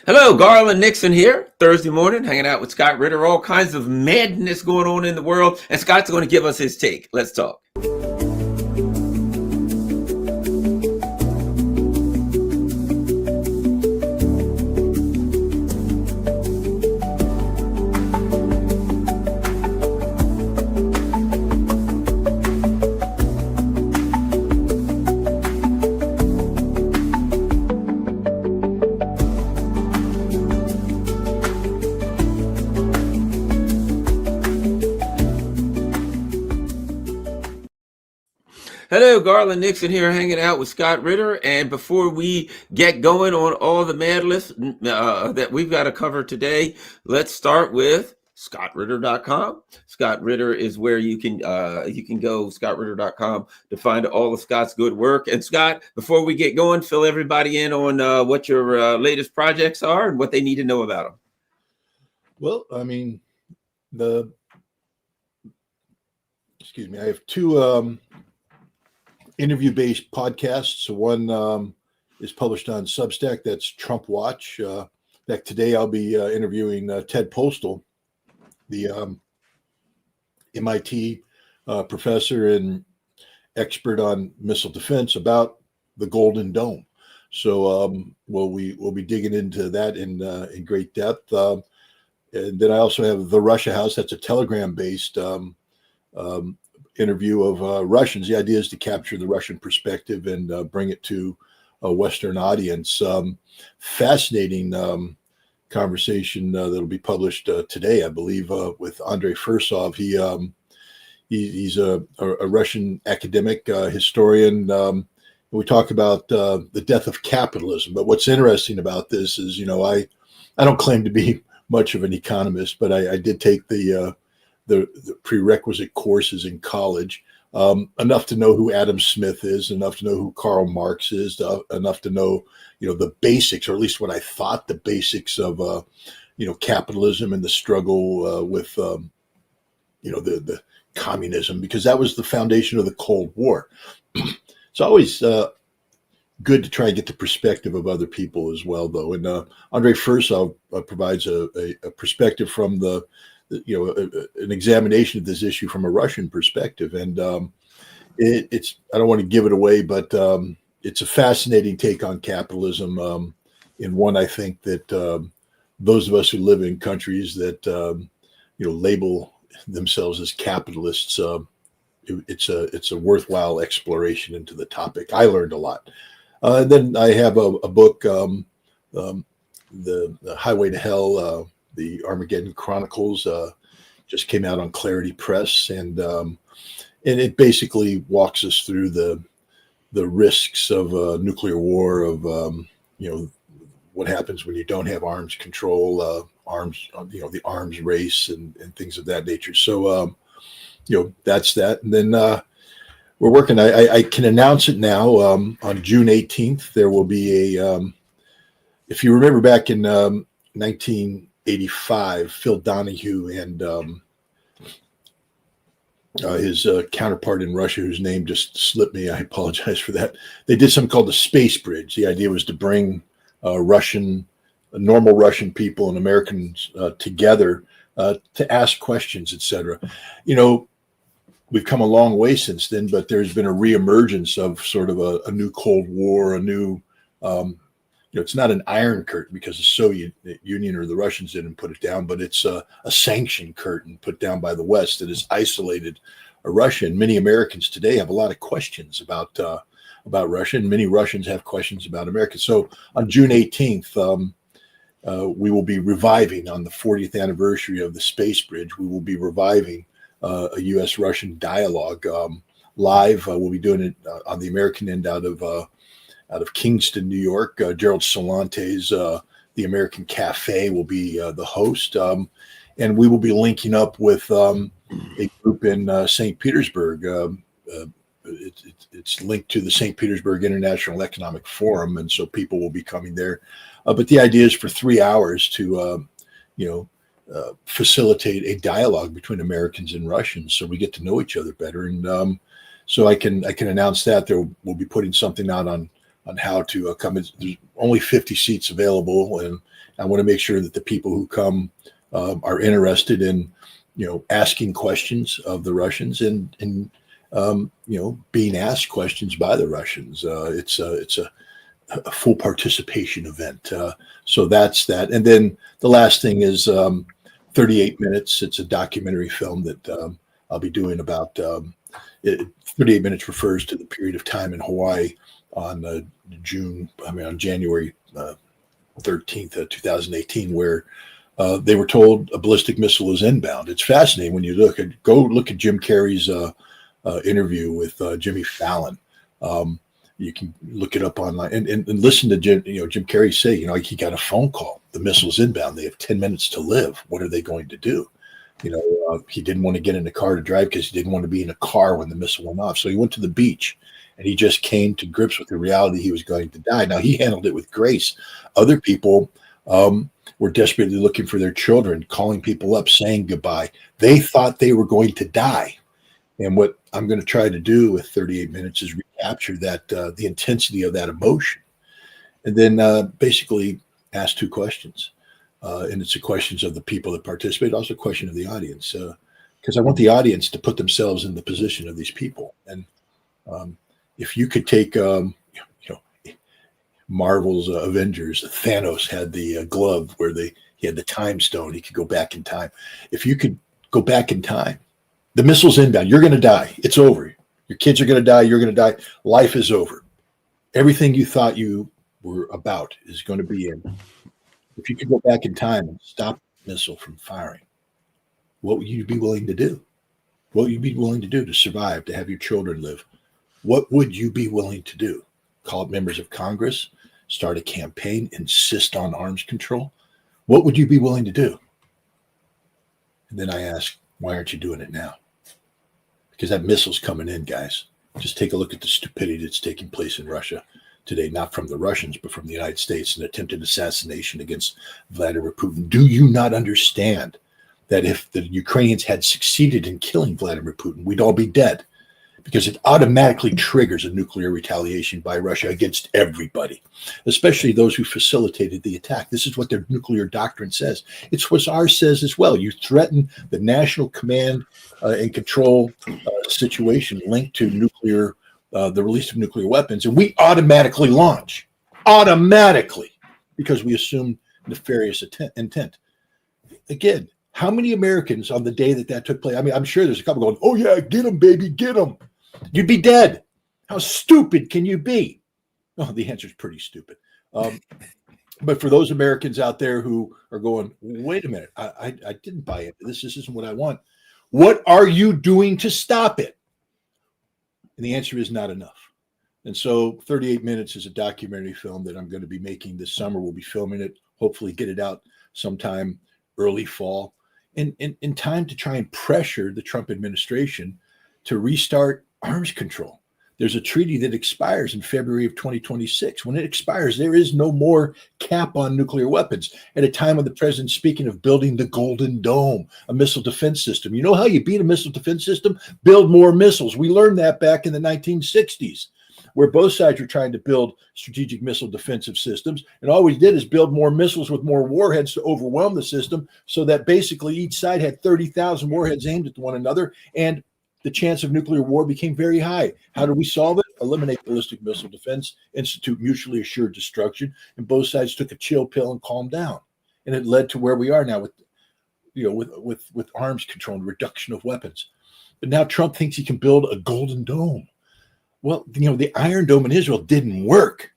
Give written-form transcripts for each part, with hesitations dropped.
Hello, Garland Nixon here, Thursday morning, hanging out with Scott Ritter. All kinds of madness going on in the world, and Scott's going to give us his take. Let's talk. Hello, Garland Nixon here, hanging out with Scott Ritter. And before we get going on all the madness that we've got to cover today, let's start with scottritter.com. Scott Ritter is where you can go, scottritter.com, to find all of Scott's good work. And Scott, before we get going, fill everybody in on what your latest projects are and what they need to know about them. Well, I mean, I have two interview-based podcasts. So one is published on Substack. That's Trump Watch. That today I'll be interviewing Ted Postal, the MIT professor and expert on missile defense, about the Golden Dome. So we'll be digging into that in great depth. And then I also have the Russia House. That's a Telegram-based interview of Russians. The idea is to capture the Russian perspective and bring it to a Western audience. Fascinating conversation that'll be published today, I believe, with Andrei Fursov. He's a Russian academic historian. We talk about the death of capitalism. But what's interesting about this is, I don't claim to be much of an economist, but I did take the prerequisite courses in college, enough to know who Adam Smith is, enough to know who Karl Marx is, enough to know, the basics, or at least what I thought the basics of, capitalism and the struggle with, the communism, because that was the foundation of the Cold War. It's always good to try and get the perspective of other people as well, though. And Andrei Fursov provides a perspective from an examination of this issue from a Russian perspective. And it's, I don't want to give it away, but it's a fascinating take on capitalism. And one, I think that those of us who live in countries that, label themselves as capitalists, it's a worthwhile exploration into the topic. I learned a lot. Then I have a book, the Highway to Hell, the Armageddon Chronicles, just came out on Clarity Press, and it basically walks us through the risks of nuclear war, of what happens when you don't have arms control, the arms race and things of that nature. So that's that. And then we're working. I can announce it now. On June 18th, there will be a. If you remember back in 1985, Phil Donahue and his counterpart in Russia, whose name just slipped me, I apologize for that. They did something called the Space Bridge. The idea was to bring normal Russian people and Americans together to ask questions, etc. We've come a long way since then, but there's been a reemergence of sort of a new Cold War, a new, it's not an iron curtain because the Soviet Union or the Russians didn't put it down, but it's a sanction curtain put down by the West that has isolated Russia. And many Americans today have a lot of questions about Russia, and many Russians have questions about America. So on June 18th, we will be reviving, on the 40th anniversary of the Space Bridge, we will be reviving a U.S.-Russian dialogue live. We'll be doing it on the American end out of Kingston, New York. Gerald Solante's The American Cafe will be the host, and we will be linking up with a group in St. Petersburg. It's linked to the St. Petersburg International Economic Forum, and so people will be coming there. But the idea is for 3 hours to, facilitate a dialogue between Americans and Russians, so we get to know each other better. And so I can announce that we'll be putting something out on how to come in. There's only 50 seats available, and I want to make sure that the people who come are interested in, asking questions of the Russians and being asked questions by the Russians. It's a full participation event. So that's that. And then the last thing is 38 minutes. It's a documentary film that I'll be doing about 38 minutes refers to the period of time in Hawaii on January 13th, 2018, where they were told a ballistic missile is inbound. It's fascinating when you go look at Jim Carrey's interview with Jimmy Fallon. You can look it up online and listen to Jim Carrey say, he got a phone call. The missile's inbound. They have 10 minutes to live. What are they going to do? He didn't want to get in the car to drive because he didn't want to be in a car when the missile went off. So he went to the beach and he just came to grips with the reality he was going to die. Now, he handled it with grace. Other people were desperately looking for their children, calling people up, saying goodbye. They thought they were going to die. And what I'm going to try to do with 38 minutes is recapture that, the intensity of that emotion. And then basically ask two questions. And it's the questions of the people that participate, also a question of the audience. Because I want the audience to put themselves in the position of these people. And if you could take, Marvel's Avengers, Thanos had the glove where he had the time stone. He could go back in time. If you could go back in time, the missile's inbound. You're going to die. It's over. Your kids are going to die. You're going to die. Life is over. Everything you thought you were about is going to be in. If you could go back in time and stop the missile from firing, what would you be willing to do? What would you be willing to do to survive, to have your children live? What would you be willing to do? Call up members of Congress, start a campaign, insist on arms control? What would you be willing to do? And then I ask, why aren't you doing it now? Because that missile's coming in, guys. Just take a look at the stupidity that's taking place in Russia today, not from the Russians, but from the United States, an attempted assassination against Vladimir Putin. Do you not understand that if the Ukrainians had succeeded in killing Vladimir Putin, we'd all be dead? Because it automatically triggers a nuclear retaliation by Russia against everybody, especially those who facilitated the attack. This is what their nuclear doctrine says. It's what ours says as well. You threaten the national command and control situation linked to nuclear, the release of nuclear weapons, and we automatically launch. Automatically, because we assume nefarious intent. Again, how many Americans on the day that took place? I mean, I'm sure there's a couple going, oh yeah, get them, baby, get them. You'd be dead. How stupid can you be? Oh, the answer is pretty stupid. But for those Americans out there who are going, wait a minute, I didn't buy into this. This isn't what I want. What are you doing to stop it? And the answer is not enough. And so 38 minutes is a documentary film that I'm going to be making this summer. We'll be filming it, hopefully get it out sometime early fall. In time to try and pressure the Trump administration to restart arms control. There's a treaty that expires in February of 2026. When it expires, there is no more cap on nuclear weapons. At a time when the president's speaking of building the Golden Dome, a missile defense system. You know how you beat a missile defense system? Build more missiles. We learned that back in the 1960s, where both sides were trying to build strategic missile defensive systems. And all we did is build more missiles with more warheads to overwhelm the system so that basically each side had 30,000 warheads aimed at one another. And the chance of nuclear war became very high. How do we solve it? Eliminate ballistic missile defense, institute mutually assured destruction. And both sides took a chill pill and calmed down. And it led to where we are now with arms control and reduction of weapons. But now Trump thinks he can build a Golden Dome. Well, the Iron Dome in Israel didn't work.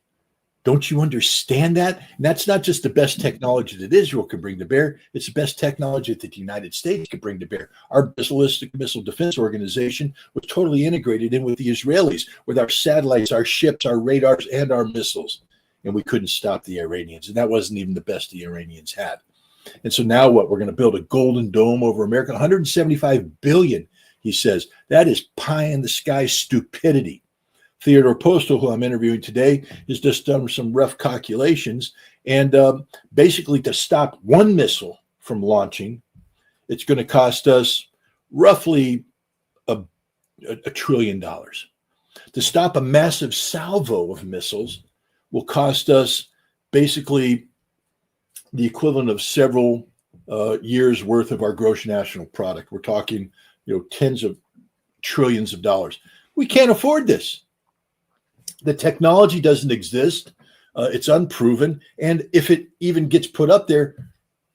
Don't you understand that? And that's not just the best technology that Israel can bring to bear. It's the best technology that the United States can bring to bear. Our ballistic missile defense organization was totally integrated in with the Israelis, with our satellites, our ships, our radars, and our missiles. And we couldn't stop the Iranians. And that wasn't even the best the Iranians had. And so now what? We're going to build a Golden Dome over America. $175 billion, he says. That is pie in the sky stupidity. Theodore Postal, who I'm interviewing today, has just done some rough calculations. And basically, to stop one missile from launching, it's going to cost us roughly $1 trillion. To stop a massive salvo of missiles, will cost us basically the equivalent of several years worth of our gross national product. We're talking, tens of trillions of dollars. We can't afford this. The technology doesn't exist. It's unproven. And if it even gets put up there,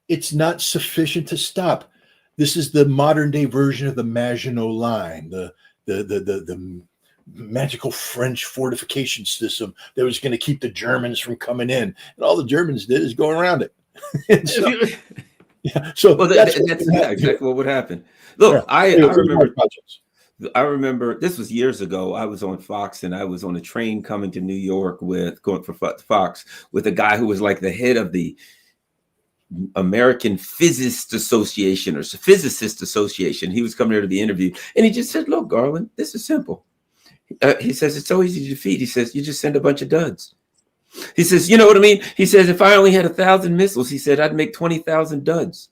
it's not sufficient to stop. This is the modern day version of the Maginot Line, the magical French fortification system that was going to keep the Germans from coming in. And all the Germans did is go around it. So, yeah, so well, that's exactly what would happen. Look, yeah. I remember this was years ago. I was on Fox and I was on a train coming to New York going for Fox with a guy who was like the head of the American Physicist Association. He was coming here to be interviewed, and he just said, "Look, Garland, this is simple." He says it's so easy to defeat. He says you just send a bunch of duds. He says, you know what I mean? He says if I only had 1,000 missiles, he said I'd make 20,000 duds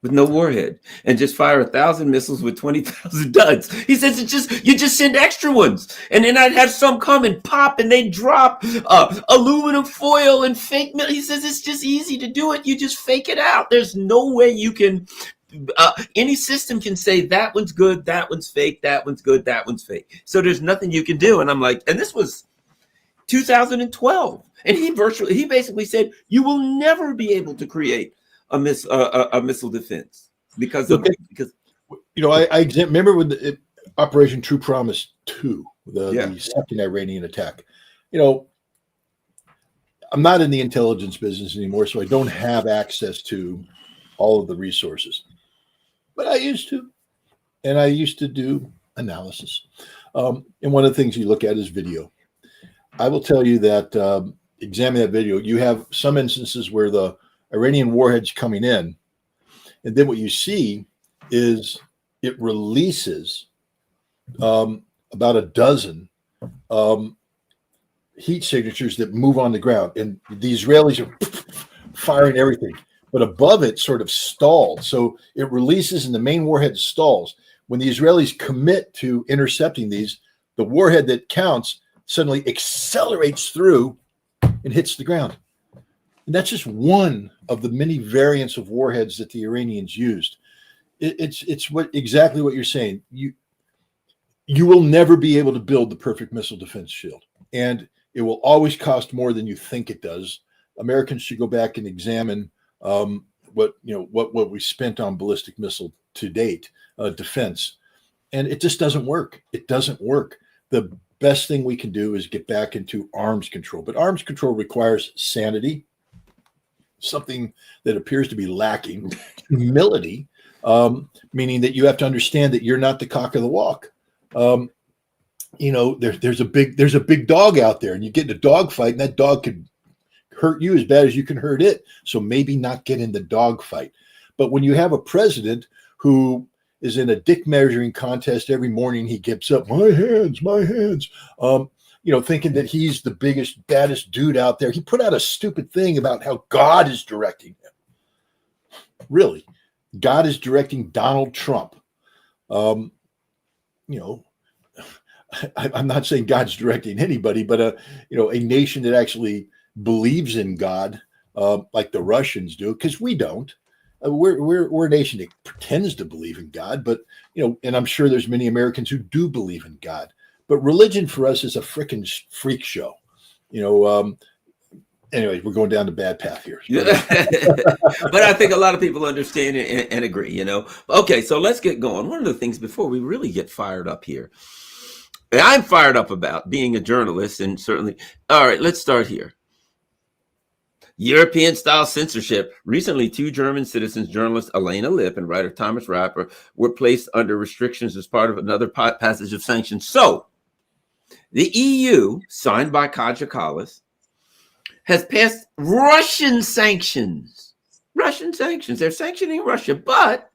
with no warhead and just fire 1,000 missiles with 20,000 duds. He says you just send extra ones, and then I'd have some come and pop, and they drop aluminum foil and fake. He says it's just easy to do it. You just fake it out. There's no way you can. Any system can say that one's good, that one's fake, that one's good, that one's fake. So there's nothing you can do. And I'm like, and this was 2012, and he basically said you will never be able to create a missile defense because I remember with Operation True Promise 2, the second Iranian attack. I'm not in the intelligence business anymore, so I don't have access to all of the resources, but I used to, and I used to do analysis. And one of the things you look at is video. I will tell you that examine that video. You have some instances where the Iranian warhead's coming in, and then what you see is it releases about a dozen heat signatures that move on the ground, and the Israelis are firing everything, but above it sort of stalled. So it releases and the main warhead stalls. When the Israelis commit to intercepting these, the warhead that counts suddenly accelerates through and hits the ground. And that's just one of the many variants of warheads that the Iranians used. It's exactly what you're saying. You will never be able to build the perfect missile defense shield, and it will always cost more than you think it does. Americans should go back and examine what we spent on ballistic missile to date defense, and it just doesn't work. It doesn't work. The best thing we can do is get back into arms control, but arms control requires sanity, something that appears to be lacking, humility, meaning that you have to understand that you're not the cock of the walk. There's a big dog out there, and you get in a dog fight, and that dog could hurt you as bad as you can hurt it. So maybe not get in the dog fight. But when you have a president who is in a dick measuring contest every morning, he gets up, my hands, thinking that he's the biggest, baddest dude out there. He put out a stupid thing about how God is directing him. Really, God is directing Donald Trump. I'm not saying God's directing anybody, but a nation that actually believes in God, like the Russians do, because we don't. We're a nation that pretends to believe in God, but and I'm sure there's many Americans who do believe in God. But religion for us is a freaking freak show. Anyways, we're going down the bad path here. But I think a lot of people understand and agree, Okay, so let's get going. One of the things before we really get fired up here, and I'm fired up about being a journalist, and certainly, all right, let's start here. European-style censorship. Recently, 2 German citizens, journalist Elena Lipp and writer Thomas Rapper, were placed under restrictions as part of another passage of sanctions. So, the EU, signed by Kaja Kallas, has passed Russian sanctions. They're sanctioning Russia, but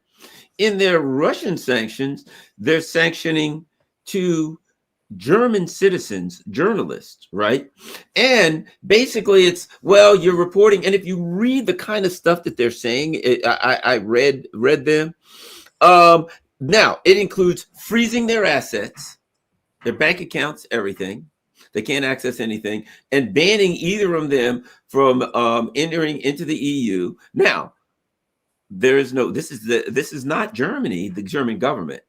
in their Russian sanctions, they're sanctioning 2 German citizens, journalists, right? And basically it's, you're reporting, and if you read the kind of stuff that they're saying, I read them. Now, it includes freezing their assets, their bank accounts, everything, They can't access anything, and banning either of them from entering into the EU. Now, there is no. This is not Germany, the German government.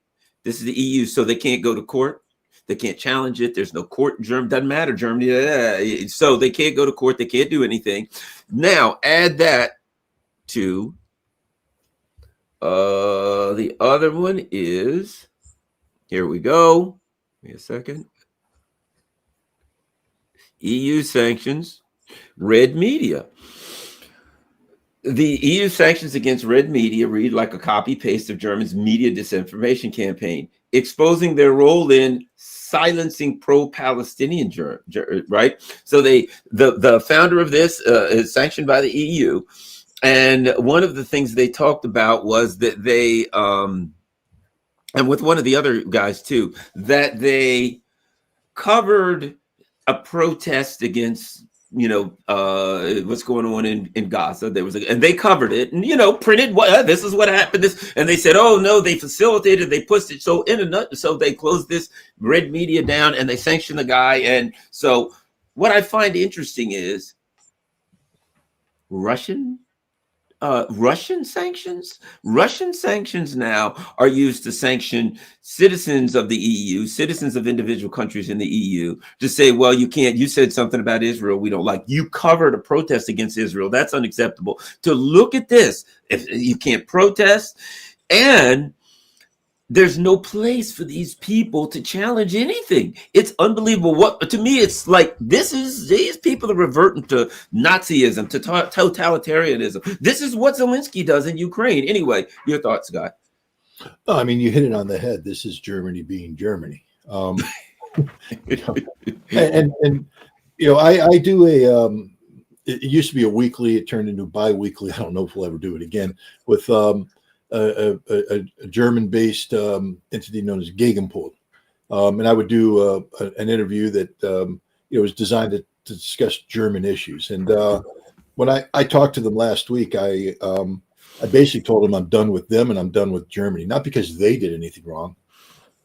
This is the EU, so they can't go to court. They can't challenge it. There's no court in Germany. Doesn't matter, Germany. So they can't go to court. They can't do anything. Now, add that to the other one is, here we go. Give me a second. EU sanctions, red media. The EU sanctions against red media read like a copy paste of Germany's media disinformation campaign, exposing their role in silencing pro-Palestinian, right? So the founder of this is sanctioned by the EU, and one of the things they talked about was that they and with one of the other guys too, that they covered a protest against what's going on in Gaza. There was and they covered it and printed what this is what happened. This, and they said, oh no, they facilitated, they pushed it. So in a nut, so they closed this red media down and they sanctioned the guy. And so what I find interesting is Russian sanctions. Russian sanctions now are used to sanction citizens of the EU, citizens of individual countries in the EU, to say, well, you can't, you said something about Israel we don't like. You covered a protest against Israel. That's unacceptable. To look at this, if you can't protest, and there's no place for these people to challenge anything. It's unbelievable. What to me, it's like these people are reverting to Nazism, to totalitarianism. This is what Zelensky does in Ukraine. Anyway, your thoughts, Scott? No, I mean, you hit it on the head. This is Germany being Germany. And I do it used to be a weekly. It turned into bi-weekly. I don't know if we'll ever do it again with a German-based entity known as Gegenpol, and I would do an interview that was designed to discuss German issues. And when I talked to them last week, I basically told them I'm done with them and I'm done with Germany, not because they did anything wrong,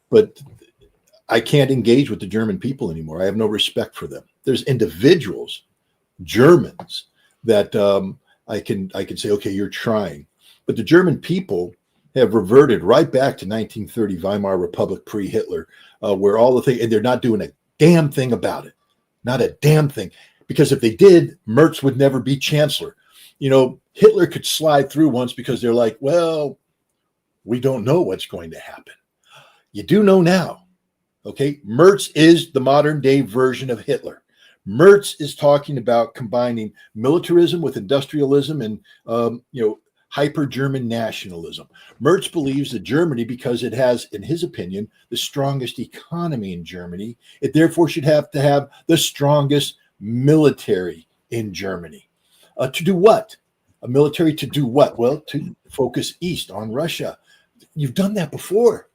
but I can't engage with the German people anymore. I have no respect for them. There's individuals, Germans, that I can say, okay, you're trying. But the German people have reverted right back to 1930 Weimar Republic pre-Hitler, where all the things, and they're not doing a damn thing about it. Not a damn thing. Because if they did, Merz would never be chancellor. Hitler could slide through once because they're like, well, we don't know what's going to happen. You do know now. Okay? Merz is the modern day version of Hitler. Merz is talking about combining militarism with industrialism and, hyper-German nationalism. Merz believes that Germany, because it has, in his opinion, the strongest economy in Germany, it therefore should have to have the strongest military in Germany. To do what? A military to do what? Well, to focus east on Russia. You've done that before.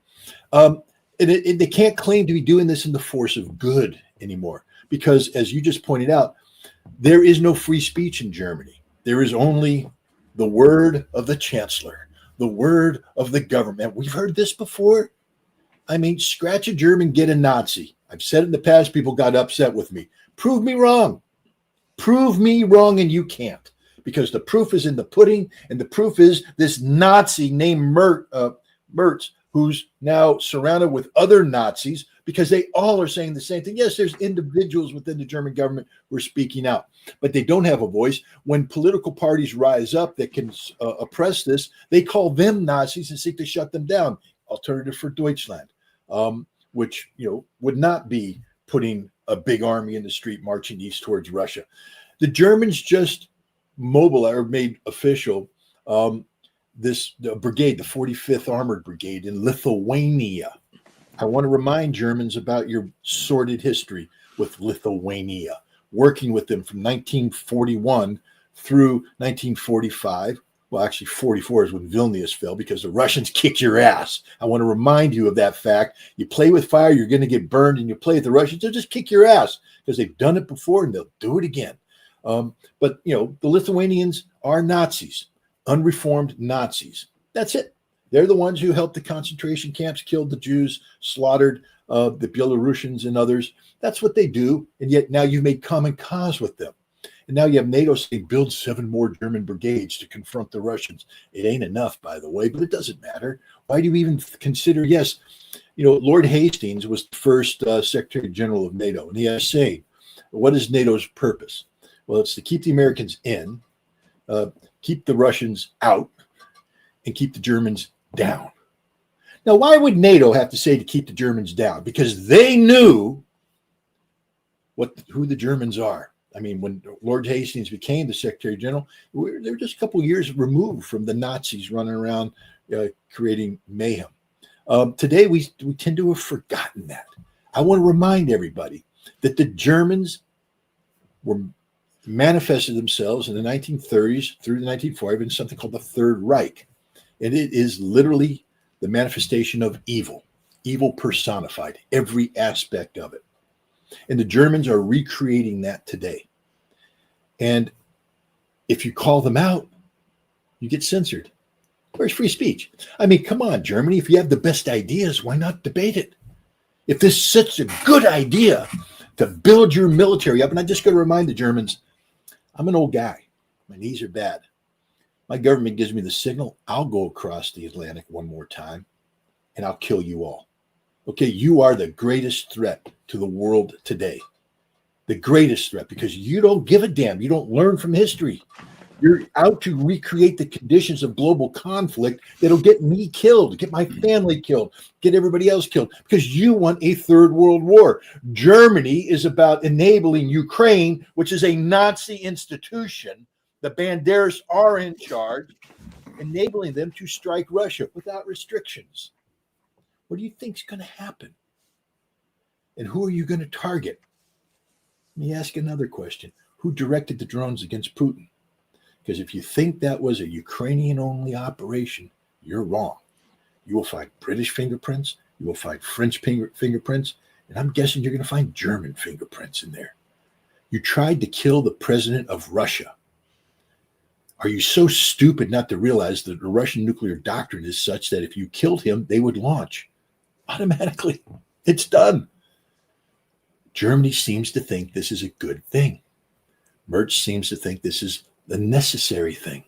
And they can't claim to be doing this in the force of good anymore. Because, as you just pointed out, there is no free speech in Germany. There is only the word of the chancellor, the word of the government. We've heard this before. I mean, scratch a German, get a Nazi. I've said it in the past. People got upset with me. Prove me wrong. Prove me wrong, and you can't. Because the proof is in the pudding, and the proof is this Nazi named Merz, who's now surrounded with other Nazis, because they all are saying the same thing. Yes, there's individuals within the German government who are speaking out, but they don't have a voice. When political parties rise up that can oppress this, they call them Nazis and seek to shut them down. Alternative for Deutschland, which would not be putting a big army in the street marching east towards Russia. The Germans just made official this brigade, the 45th Armored Brigade in Lithuania. I want to remind Germans about your sordid history with Lithuania, working with them from 1941 through 1945. Well, actually, 44 is when Vilnius fell because the Russians kicked your ass. I want to remind you of that fact. You play with fire, you're going to get burned, and you play with the Russians, they'll just kick your ass because they've done it before and they'll do it again. But the Lithuanians are Nazis, unreformed Nazis. That's it. They're the ones who helped the concentration camps, killed the Jews, slaughtered the Belarusians and others. That's what they do. And yet now you've made common cause with them. And now you have NATO saying, build 7 more German brigades to confront the Russians. It ain't enough, by the way, but it doesn't matter. Why do you even consider, yes, Lord Hastings was the first Secretary General of NATO, and he has a saying, what is NATO's purpose? Well, it's to keep the Americans in, keep the Russians out, and keep the Germans down. Now, why would NATO have to say to keep the Germans down? Because they knew who the Germans are. I mean, when Lord Hastings became the Secretary General, they were just a couple of years removed from the Nazis running around creating mayhem. Today, we tend to have forgotten that. I want to remind everybody that the Germans manifested themselves in the 1930s through the 1940s in something called the Third Reich. And it is literally the manifestation of evil personified, every aspect of it. And the Germans are recreating that today. And if you call them out, you get censored. Where's free speech? I mean, come on, Germany. If you have the best ideas, why not debate it? If this is such a good idea to build your military up, and I just got to remind the Germans, I'm an old guy. My knees are bad. My government gives me the signal. I'll go across the Atlantic one more time, and I'll kill you all. Okay, you are the greatest threat to the world today. The greatest threat, because you don't give a damn. You don't learn from history. You're out to recreate the conditions of global conflict that'll get me killed, get my family killed, get everybody else killed, because you want a third world war. Germany is about enabling Ukraine, which is a Nazi institution. The Banderas are in charge, enabling them to strike Russia without restrictions. What do you think is going to happen? And who are you going to target? Let me ask another question. Who directed the drones against Putin? Because if you think that was a Ukrainian-only operation, you're wrong. You will find British fingerprints. You will find French fingerprints. And I'm guessing you're going to find German fingerprints in there. You tried to kill the president of Russia. Are you so stupid not to realize that the Russian nuclear doctrine is such that if you killed him, they would launch automatically? It's done. Germany seems to think this is a good thing. Merz seems to think this is the necessary thing.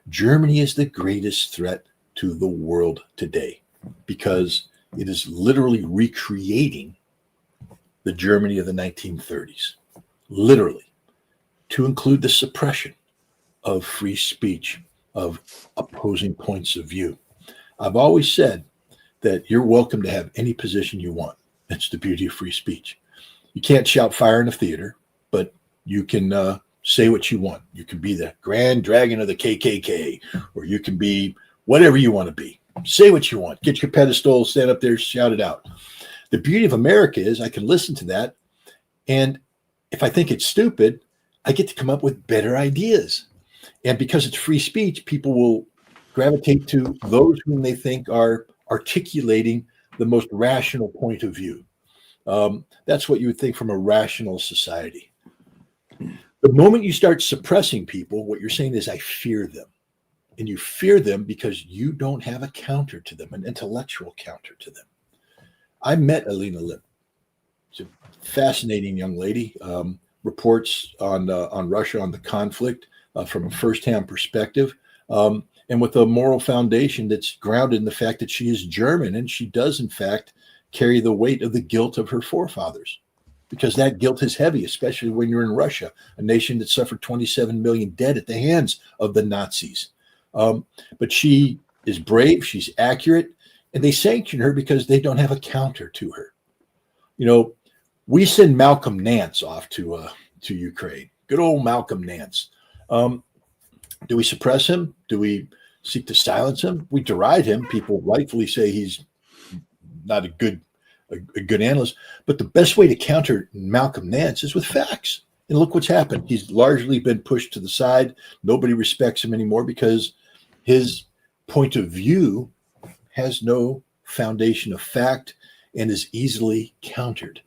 Germany is the greatest threat to the world today because it is literally recreating the Germany of the 1930s, literally, to include the suppression of free speech, of opposing points of view. I've always said that you're welcome to have any position you want. That's the beauty of free speech. You can't shout fire in a theater, but you can say what you want. You can be the Grand Dragon of the KKK, or you can be whatever you want to be. Say what you want. Get your pedestal, stand up there, shout it out. The beauty of America is I can listen to that, and if I think it's stupid, I get to come up with better ideas. And because it's free speech, people will gravitate to those whom they think are articulating the most rational point of view. That's what you would think from a rational society. The moment you start suppressing people, what you're saying is, I fear them. And you fear them because you don't have a counter to them, an intellectual counter to them. I met Alina Lip. She's a fascinating young lady. Reports on Russia, on the conflict from a firsthand perspective, and with a moral foundation that's grounded in the fact that she is German, and she does, in fact, carry the weight of the guilt of her forefathers, because that guilt is heavy, especially when you're in Russia, a nation that suffered 27 million dead at the hands of the Nazis. But she is brave, she's accurate, and they sanction her because they don't have a counter to her. You know, we send Malcolm Nance off to Ukraine. Good old Malcolm Nance. Do we suppress him? Do we seek to silence him? We deride him. People rightfully say he's not a good analyst. But the best way to counter Malcolm Nance is with facts. And look what's happened. He's largely been pushed to the side. Nobody respects him anymore because his point of view has no foundation of fact and is easily countered.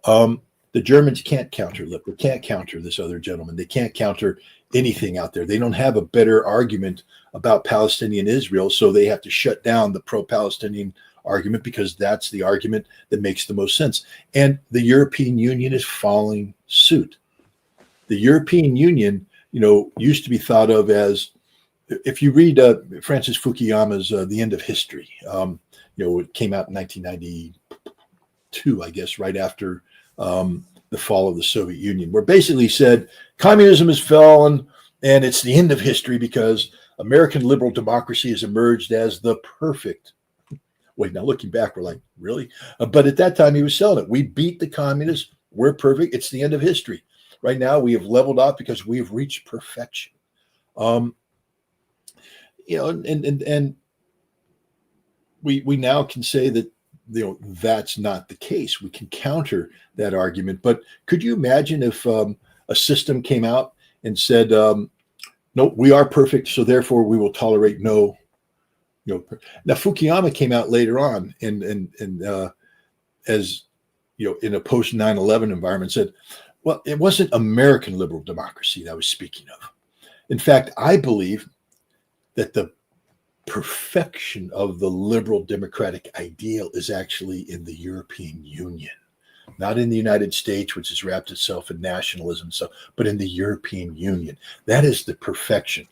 The Germans can't counter Lippert, can't counter this other gentleman. They can't counter anything out there. They don't have a better argument about Palestinian Israel, so they have to shut down the pro-Palestinian argument because that's the argument that makes the most sense. And the European Union is following suit. The European Union, used to be thought of as, if you read Francis Fukuyama's The End of History, it came out in 1992, I guess, right after the fall of the Soviet Union, where basically said communism has fallen and it's the end of history because American liberal democracy has emerged as the perfect. Wait, now looking back, we're like, really? But at that time, he was selling it. We beat the communists. We're perfect. It's the end of history. Right now, we have leveled off because we have reached perfection. And we now can say that that's not the case. We can counter that argument. But could you imagine if a system came out and said, no, we are perfect, so therefore we will tolerate no. Now Fukuyama came out later on and as in a post 9/11 environment said, well, it wasn't American liberal democracy that I was speaking of. In fact, I believe that the perfection of the liberal democratic ideal is actually in the European Union, not in the United States, which has wrapped itself in nationalism, but in the European Union. That is the perfection.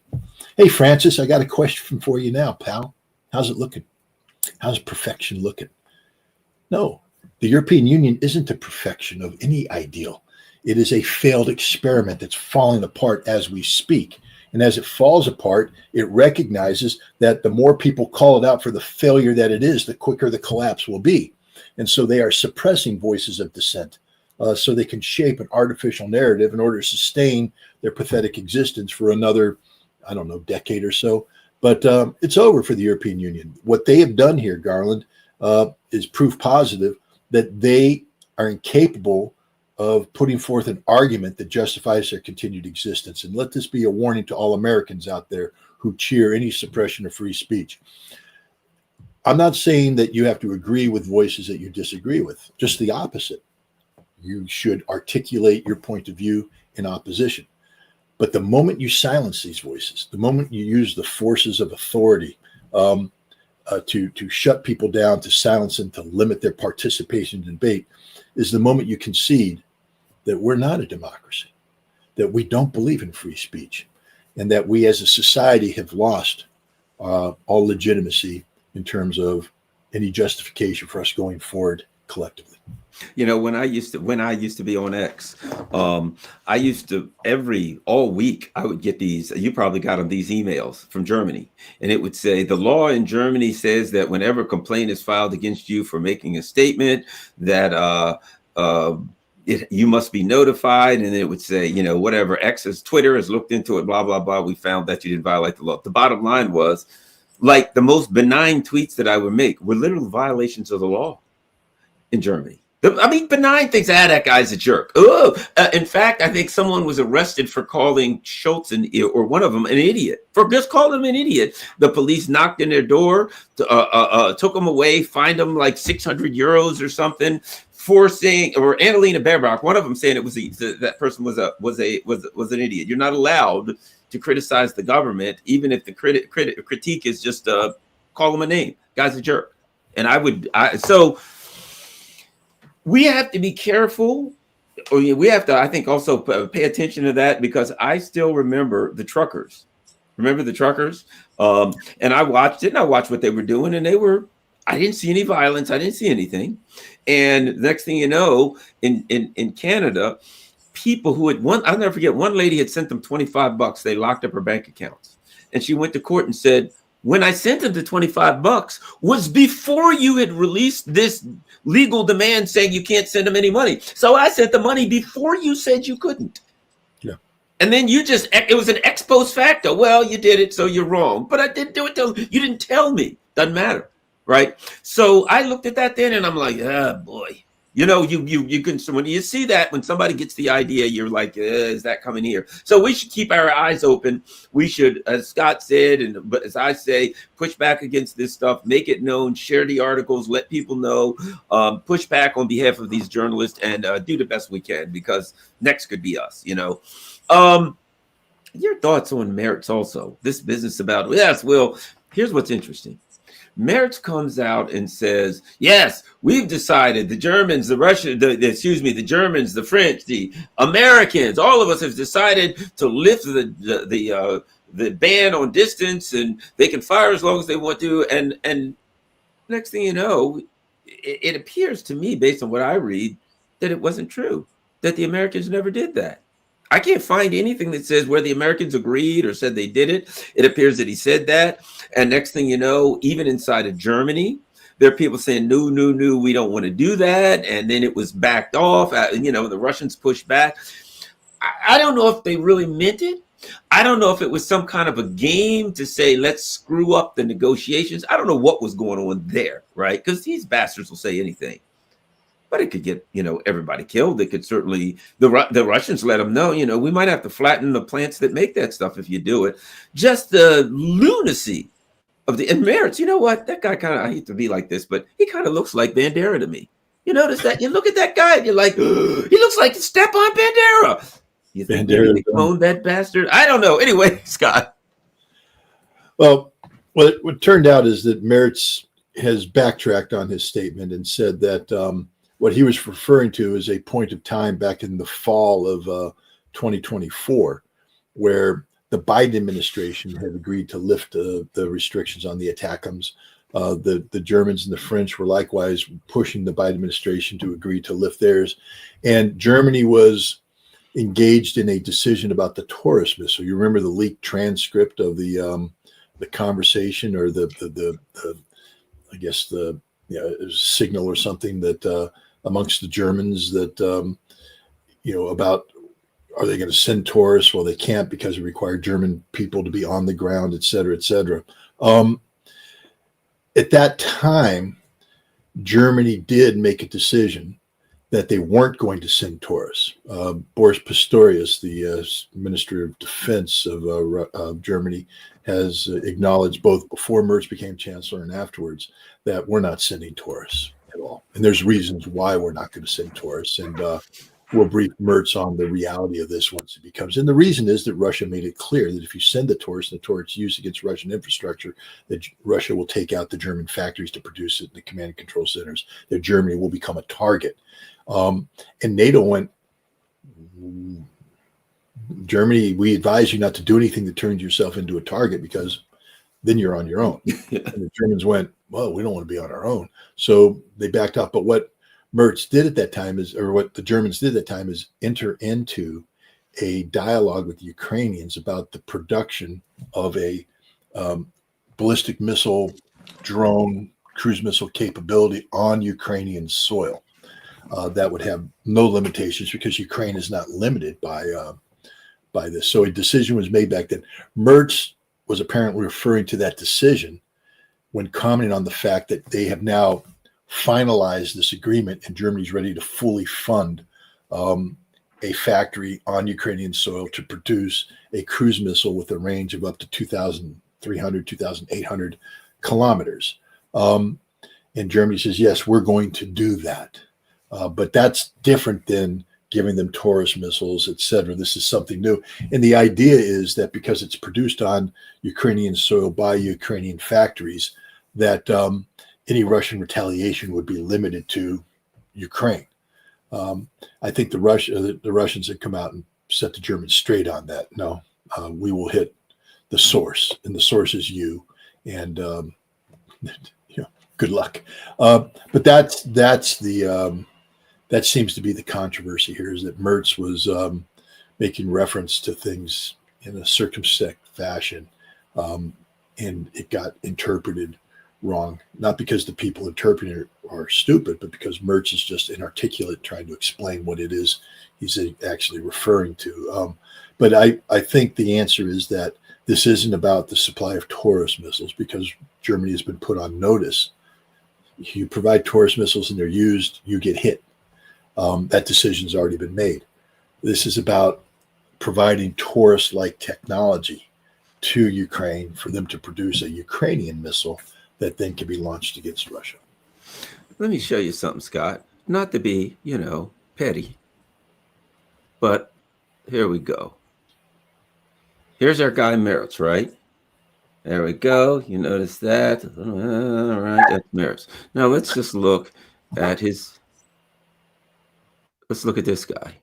Hey, Francis, I got a question for you now, pal. How's it looking? How's perfection looking? No, the European Union isn't the perfection of any ideal. It is a failed experiment that's falling apart as we speak. And as it falls apart, it recognizes that the more people call it out for the failure that it is, the quicker the collapse will be. And so they are suppressing voices of dissent so they can shape an artificial narrative in order to sustain their pathetic existence for another, decade or so. But it's over for the European Union. What they have done here, Garland, is proof positive that they are incapable of putting forth an argument that justifies their continued existence. And let this be a warning to all Americans out there who cheer any suppression of free speech. I'm not saying that you have to agree with voices that you disagree with, just the opposite. You should articulate your point of view in opposition. But the moment you silence these voices, the moment you use the forces of authority to shut people down, to silence them, to limit their participation in debate, is the moment you concede that we're not a democracy, that we don't believe in free speech, and that we as a society have lost all legitimacy in terms of any justification for us going forward collectively. When I used to be on X, I used to all week I would get these. You probably got them, these emails from Germany, and it would say the law in Germany says that whenever a complaint is filed against you for making a statement, that you must be notified, and it would say, whatever, X's Twitter has looked into it, blah blah blah. We found that you didn't violate the law. The bottom line was, like, the most benign tweets that I would make were literal violations of the law in Germany. Benign things. That guy's a jerk. In fact, I think someone was arrested for calling Schultz or one of them an idiot, for just calling him an idiot. The police knocked in their door, took him away, fined him like 600 euros or something for saying, or Annalena Baerbock, one of them saying that person was an idiot. You're not allowed to criticize the government, even if the critique is just call him a name. Guy's a jerk. And so we have to be careful. We have to, I think, also pay attention to that, because I still remember the truckers. Remember the truckers? And I watched what they were doing, and I didn't see any violence. I didn't see anything. And next thing you know, in Canada, people who I'll never forget, one lady had sent them $25. They locked up her bank accounts. And she went to court and said, when I sent them the $25 was before you had released this legal demand saying you can't send them any money. So I sent the money before you said you couldn't. Yeah. And then it was an ex post facto. Well, you did it, so you're wrong. But I didn't do it you didn't tell me. Doesn't matter. Right. So I looked at that then and I'm like, boy. You can, when you see that, when somebody gets the idea, you're like, is that coming here? So we should keep our eyes open. We should, as Scott said, but as I say, push back against this stuff, make it known, share the articles, let people know, push back on behalf of these journalists, and do the best we can, because next could be us, Your thoughts on Merritt's also. This business about, yes, well, here's what's interesting. Merritt comes out and says, "Yes, we've decided. The Germans, the Russians, the Germans, the French, the Americans, all of us have decided to lift the ban on distance, and they can fire as long as they want to." And next thing you know, it appears to me, based on what I read, that it wasn't true. That the Americans never did that. I can't find anything that says where the Americans agreed or said they did it. It appears that he said that. And next thing you know, even inside of Germany, there are people saying, no, no, no, we don't want to do that. And then it was backed off. The Russians pushed back. I don't know if they really meant it. I don't know if it was some kind of a game to say, let's screw up the negotiations. I don't know what was going on there, right? Because these bastards will say anything. But it could get, everybody killed. It could certainly, the Russians let them know, we might have to flatten the plants that make that stuff if you do it. Just the lunacy of and Merritt, you know what? That guy kind of, I hate to be like this, but he kind of looks like Bandera to me. You notice that? You look at that guy and you're like, he looks like Stepan Bandera. You think maybe they cloned that bastard? I don't know. Anyway, Scott. Well, what turned out is that Merritt has backtracked on his statement and said that what he was referring to is a point of time back in the fall of 2024, where the Biden administration had agreed to lift the restrictions on the ATACMS. The Germans and the French were likewise pushing the Biden administration to agree to lift theirs. And Germany was engaged in a decision about the Taurus missile. You remember the leaked transcript of the conversation, or the I guess the signal or something that amongst the Germans that about, are they going to send Taurus? Well, they can't because it required German people to be on the ground, et cetera, et cetera. At that time, Germany did make a decision that they weren't going to send Taurus. Boris Pistorius, the Minister of Defense of Germany, has acknowledged both before Merz became Chancellor and afterwards that we're not sending Taurus at all. And there's reasons why we're not going to send Taurus. And we'll brief Merz on the reality of this once it becomes. And the reason is that Russia made it clear that if you send the Taurus and the Taurus used against Russian infrastructure, that Russia will take out the German factories to produce it in the command and control centers, that Germany will become a target. And NATO went, Germany, we advise you not to do anything that turns yourself into a target, because then you're on your own. And the Germans went, well, we don't want to be on our own. So they backed off. But what Merz did at that time is, or what the Germans did at that time, is enter into a dialogue with the Ukrainians about the production of a ballistic missile, drone, cruise missile capability on Ukrainian soil. That would have no limitations because Ukraine is not limited by this. So a decision was made back then. Merz was apparently referring to that decision when commenting on the fact that they have now finalized this agreement and Germany's ready to fully fund a factory on Ukrainian soil to produce a cruise missile with a range of up to 2,300, 2,800 kilometers. And Germany says, yes, we're going to do that. But that's different than giving them Taurus missiles, et cetera. This is something new. And the idea is that because it's produced on Ukrainian soil by Ukrainian factories, that any Russian retaliation would be limited to Ukraine. I think the Russians had come out and set the Germans straight on that. No, we will hit the source, and the source is you. And good luck. But that's the that seems to be the controversy here, is that Merz was making reference to things in a circumspect fashion, and it got interpreted wrong, not because the people interpreting it are stupid, but because Merz is just inarticulate trying to explain what it is he's actually referring to. But I think the answer is that this isn't about the supply of Taurus missiles, because Germany has been put on notice. You provide Taurus missiles and they're used, you get hit. That decision's already been made. This is about providing Taurus-like technology to Ukraine for them to produce a Ukrainian missile that then can be launched against Russia. Let me show you something, Scott. Not to be, petty, but here we go. Here's our guy Merritt's, right? There we go. You notice that. All right, that's Merritt's. Now let's just look at his. Let's look at this guy.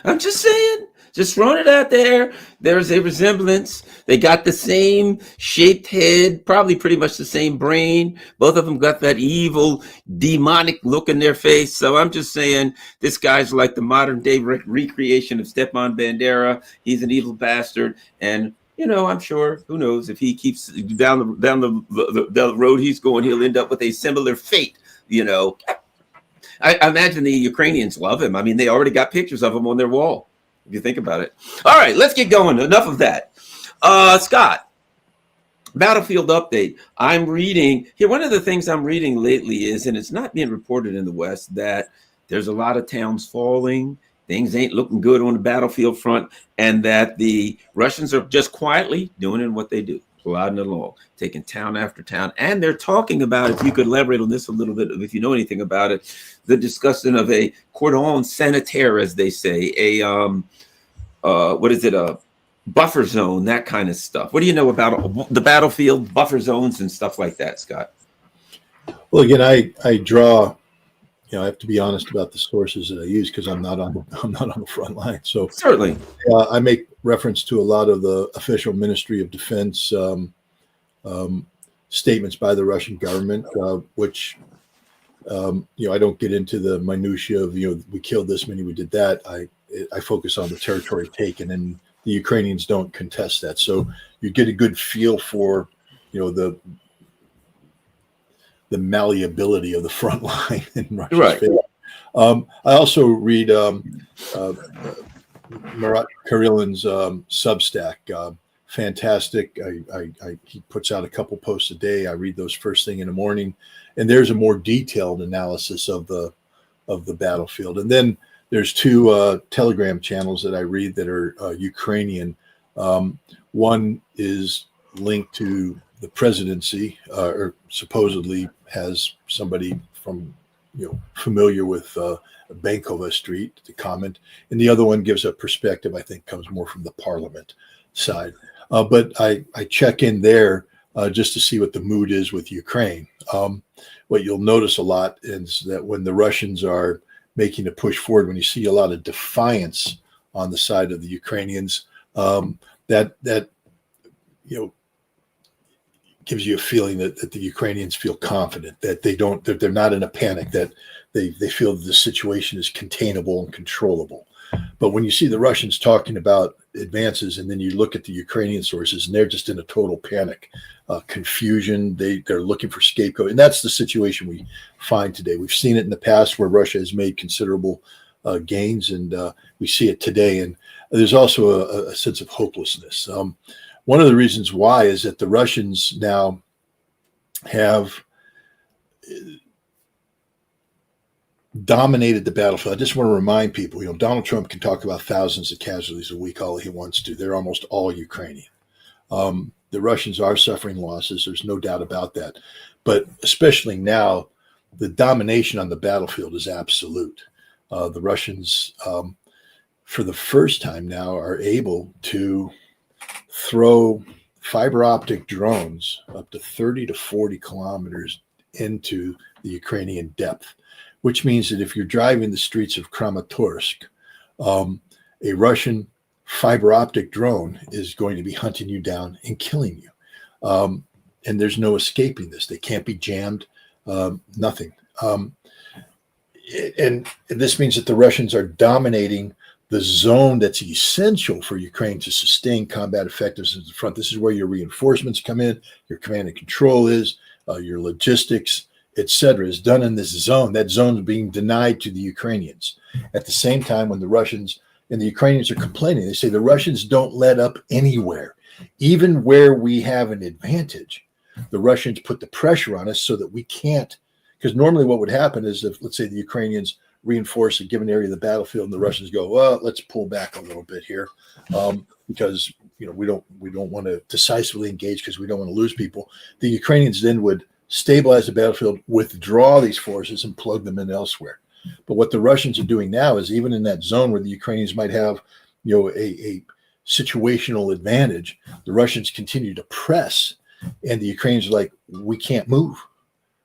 I'm just saying, just throwing it out there. There's a resemblance. They got the same shaped head, probably pretty much the same brain. Both of them got that evil, demonic look in their face. So I'm just saying, this guy's like the modern day recreation of Stepan Bandera. He's an evil bastard, and I'm sure, who knows, if he keeps down the road he's going, he'll end up with a similar fate. I imagine the Ukrainians love him. I mean, they already got pictures of him on their wall, if you think about it. All right, let's get going. Enough of that. Scott, battlefield update. I'm reading here. One of the things I'm reading lately is, and it's not being reported in the West, that there's a lot of towns falling. Things ain't looking good on the battlefield front, and that the Russians are just quietly doing what they do, plodding along, taking town after town. And they're talking about, if you could elaborate on this a little bit, if you know anything about it, the discussion of a cordon sanitaire, as they say, a buffer zone, that kind of stuff. What do you know about the battlefield, buffer zones, and stuff like that, Scott? Well, again, I draw. I have to be honest about the sources that I use because I'm not on the front line. So certainly, I make reference to a lot of the official Ministry of Defense statements by the Russian government, which I don't get into the minutia of we killed this many, we did that. I focus on the territory taken, and the Ukrainians don't contest that. So you get a good feel for the malleability of the front line in Russia's right. favor. I also read Marat Kirilin's Substack. Fantastic. He puts out a couple posts a day. I read those first thing in the morning, and there's a more detailed analysis of the battlefield. And then there's two Telegram channels that I read that are Ukrainian. One is linked to the presidency, or supposedly has somebody from familiar with Bankova Street to comment, and the other one gives a perspective I think comes more from the parliament side. But I check in there just to see what the mood is with Ukraine. What you'll notice a lot is that when the Russians are making a push forward, when you see a lot of defiance on the side of the Ukrainians, that gives you a feeling that the Ukrainians feel confident, that that they're not in a panic, that they feel that the situation is containable and controllable. But when you see the Russians talking about advances, and then you look at the Ukrainian sources, and they're just in a total panic, confusion. They're looking for scapegoat, and that's the situation we find today. We've seen it in the past where Russia has made considerable gains, and we see it today. And there's also a sense of hopelessness. One of the reasons why is that the Russians now have dominated the battlefield. I just want to remind people, Donald Trump can talk about thousands of casualties a week all he wants to. They're almost all Ukrainian. The Russians are suffering losses. There's no doubt about that. But especially now, the domination on the battlefield is absolute. The Russians, for the first time now, are able to throw fiber optic drones up to 30 to 40 kilometers into the Ukrainian depth, which means that if you're driving the streets of Kramatorsk, a Russian fiber optic drone is going to be hunting you down and killing you. And there's no escaping this. They can't be jammed, nothing. And this means that the Russians are dominating the zone that's essential for Ukraine to sustain combat effectiveness at the front. This is where your reinforcements come in, your command and control is, your logistics, etc., is done in this zone. That zone is being denied to the Ukrainians. At the same time, when the Russians and the Ukrainians are complaining, they say the Russians don't let up anywhere. Even where we have an advantage, the Russians put the pressure on us so that we can't. Because normally what would happen is if, let's say, the Ukrainians reinforce a given area of the battlefield and the Russians go, well, let's pull back a little bit here because we don't want to decisively engage because we don't want to lose people. The Ukrainians then would stabilize the battlefield, withdraw these forces, and plug them in elsewhere. But what the Russians are doing now is, even in that zone where the Ukrainians might have, a situational advantage, the Russians continue to press, and the Ukrainians are like, we can't move,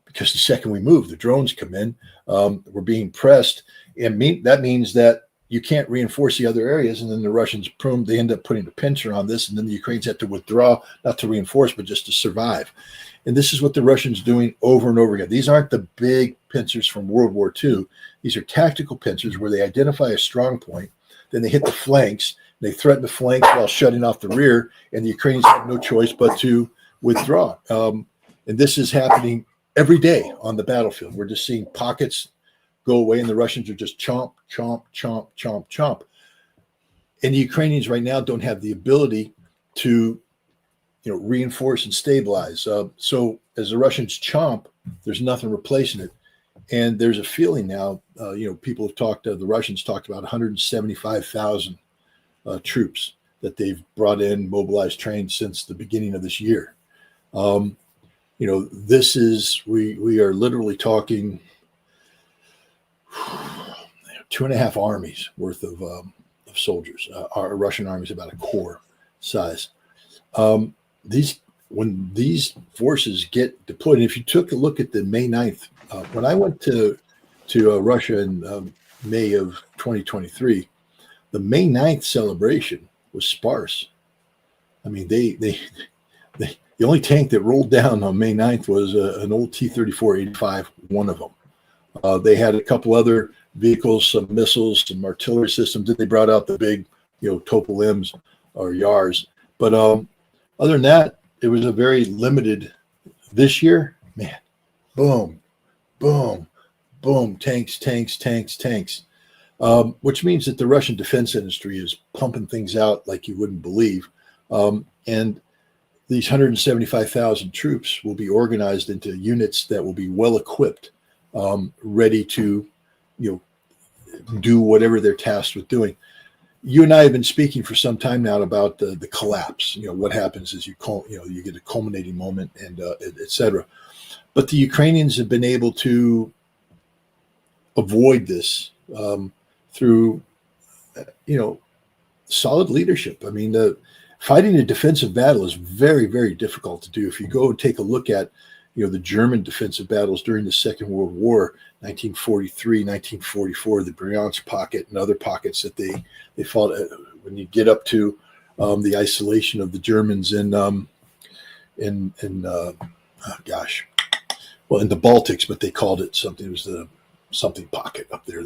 because the second we move, the drones come in. We're being pressed, and that means that you can't reinforce the other areas, and then the Russians they end up putting a pincer on this, and then the Ukrainians have to withdraw, not to reinforce, but just to survive. And this is what the Russians doing over and over again. These aren't the big pincers from World War II. These are tactical pincers where they identify a strong point, then they hit the flanks, they threaten the flanks while shutting off the rear, and the Ukrainians have no choice but to withdraw. And this is happening every day on the battlefield. We're just seeing pockets go away, and the Russians are just chomp, chomp, chomp, chomp, chomp. And the Ukrainians right now don't have the ability to reinforce and stabilize. So as the Russians chomp, there's nothing replacing it. And there's a feeling now, people have talked, the Russians talked about 175,000 troops that they've brought in, mobilized, trained since the beginning of this year. This is, we are literally talking 2.5 armies worth of soldiers. Our Russian army is about a corps size. When these forces get deployed, and if you took a look at the May 9th, when I went to Russia in May of 2023, the May 9th celebration was sparse. I mean, the only tank that rolled down on May 9th was an old T-34-85, one of them. They had a couple other vehicles, some missiles, some artillery systems. Then they brought out the big, Topol-Ms or Yars. But other than that, it was a very limited. This year, man, boom, boom, boom, tanks, tanks, tanks, tanks. Which means that the Russian defense industry is pumping things out like you wouldn't believe. And these 175,000 troops will be organized into units that will be well equipped, ready to, do whatever they're tasked with doing. You and I have been speaking for some time now about the collapse. What happens is you get a culminating moment, and et cetera. But the Ukrainians have been able to avoid this through, solid leadership. I mean, fighting a defensive battle is very, very difficult to do. If you go and take a look at, the German defensive battles during the Second World War, 1943, 1944, the Bryansk pocket and other pockets that they fought. When you get up to the isolation of the Germans in the Baltics, but they called it something. It was the something pocket up there.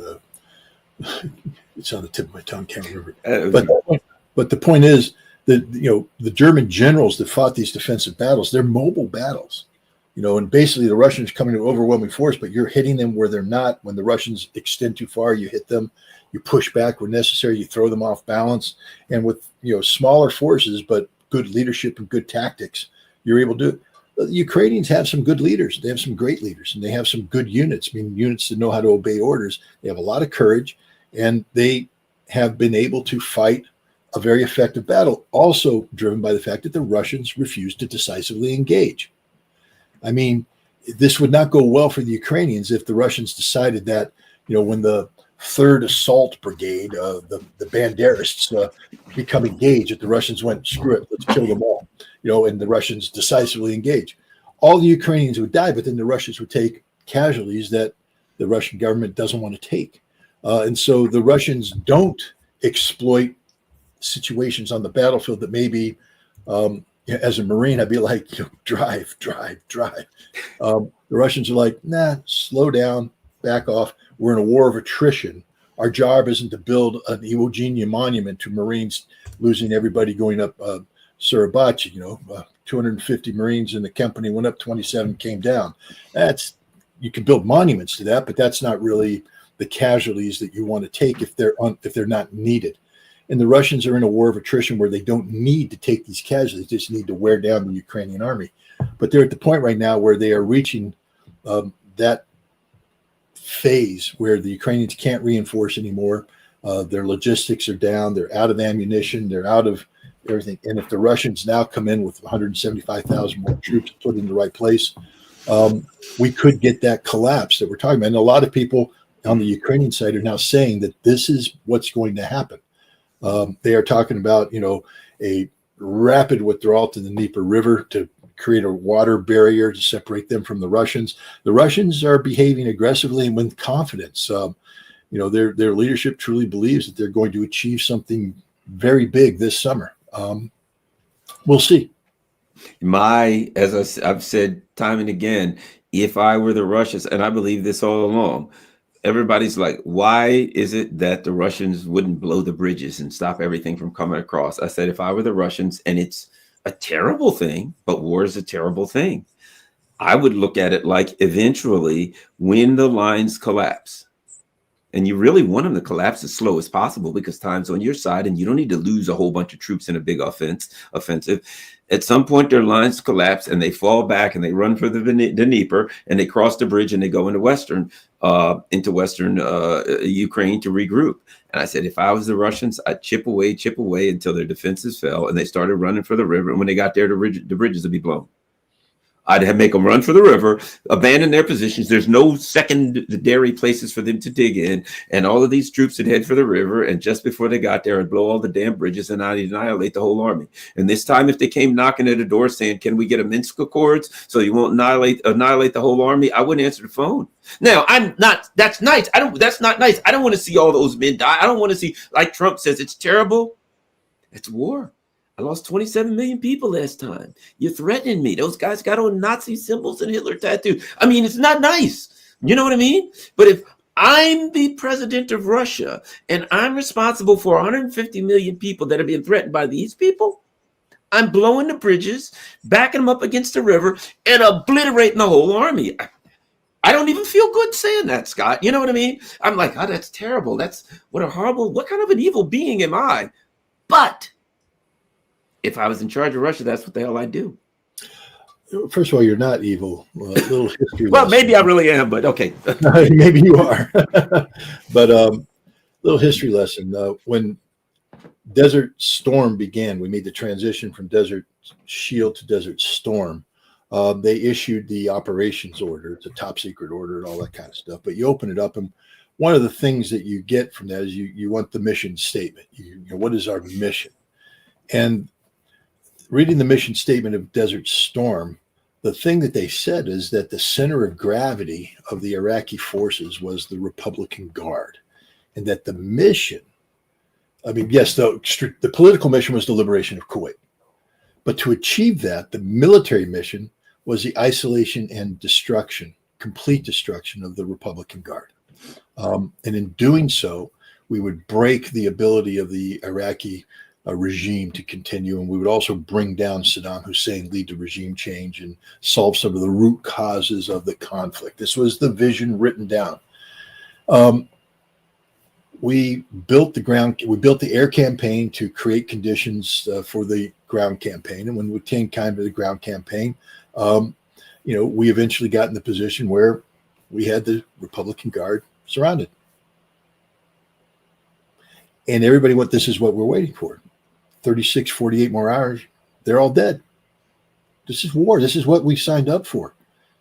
It's on the tip of my tongue. Can't remember. But the point is that the German generals that fought these defensive battles, they're mobile battles. And basically the Russians coming to overwhelming force, but you're hitting them where they're not. When the Russians extend too far, you hit them, you push back where necessary, you throw them off balance. And with, smaller forces, but good leadership and good tactics, you're able to do it. The Ukrainians have some good leaders. They have some great leaders, and they have some good units. I mean, units that know how to obey orders. They have a lot of courage, and they have been able to fight a very effective battle, also driven by the fact that the Russians refused to decisively engage. I mean, this would not go well for the Ukrainians if the Russians decided that, when the 3rd Assault Brigade, the Banderists, become engaged, that the Russians went, screw it, let's kill them all, and the Russians decisively engage. All the Ukrainians would die, but then the Russians would take casualties that the Russian government doesn't want to take. And so the Russians don't exploit situations on the battlefield that maybe, as a Marine, I'd be like, drive. The Russians are like, nah, slow down, back off. We're in a war of attrition. Our job isn't to build an Iwo Jima monument to Marines losing everybody going up Suribachi. 250 Marines in the company went up, 27 came down. You can build monuments to that, but that's not really the casualties that you want to take if they're not needed. And the Russians are in a war of attrition where they don't need to take these casualties; they just need to wear down the Ukrainian army. But they're at the point right now where they are reaching that phase where the Ukrainians can't reinforce anymore. Their logistics are down. They're out of ammunition. They're out of everything. And if the Russians now come in with 175,000 more troops put in the right place, we could get that collapse that we're talking about. And a lot of people on the Ukrainian side are now saying that this is what's going to happen. They are talking about, a rapid withdrawal to the Dnieper River to create a water barrier to separate them from the Russians. The Russians are behaving aggressively and with confidence. Their leadership truly believes that they're going to achieve something very big this summer. We'll see. As I've said time and again, if I were the Russians, and I believe this all along, everybody's like, why is it that the Russians wouldn't blow the bridges and stop everything from coming across? I said, if I were the Russians, and it's a terrible thing, but war is a terrible thing, I would look at it like eventually when the lines collapse, and you really want them to collapse as slow as possible because time's on your side and you don't need to lose a whole bunch of troops in a big offensive. At some point, their lines collapse and they fall back and they run for the Dnieper and they cross the bridge and they go into Western Ukraine to regroup. And I said, if I was the Russians, I'd chip away until their defenses fell and they started running for the river. And when they got there, the bridges would be blown. I'd make them run for the river, abandon their positions. There's no secondary places for them to dig in. And all of these troops would head for the river. And just before they got there, I'd blow all the damn bridges and I'd annihilate the whole army. And this time, if they came knocking at the door saying, can we get a Minsk Accords so you won't annihilate the whole army, I wouldn't answer the phone. Now, that's nice. That's not nice. I don't want to see all those men die. I don't want to see, like Trump says, it's terrible. It's war. I lost 27 million people last time. You're threatening me. Those guys got on Nazi symbols and Hitler tattoos. I mean, it's not nice. You know what I mean? But if I'm the president of Russia and I'm responsible for 150 million people that are being threatened by these people, I'm blowing the bridges, backing them up against the river, and obliterating the whole army. I don't even feel good saying that, Scott. You know what I mean? I'm like, oh, that's terrible. What kind of an evil being am I? But if I was in charge of Russia, that's what the hell I'd do. First of all, you're not evil. Little history. Well, maybe I really am, but okay. Maybe you are. But little history lesson. When Desert Storm began, we made the transition from Desert Shield to Desert Storm. They issued the operations order. It's a top secret order and all that kind of stuff. But you open it up, and one of the things that you get from that is you want the mission statement. What is our mission? And reading the mission statement of Desert Storm, the thing that they said is that the center of gravity of the Iraqi forces was the Republican Guard, and that the mission, yes, the political mission was the liberation of Kuwait, but to achieve that, the military mission was the isolation and complete destruction of the Republican Guard. And in doing so, we would break the ability of the Iraqi regime to continue, and we would also bring down Saddam Hussein, lead to regime change, and solve some of the root causes of the conflict. This was the vision written down. We built the air campaign to create conditions for the ground campaign, and when we came time to the ground campaign, we eventually got in the position where we had the Republican Guard surrounded, and everybody went, "This is what we're waiting for." 36, 48 more hours, they're all dead. This is war. This is what we signed up for.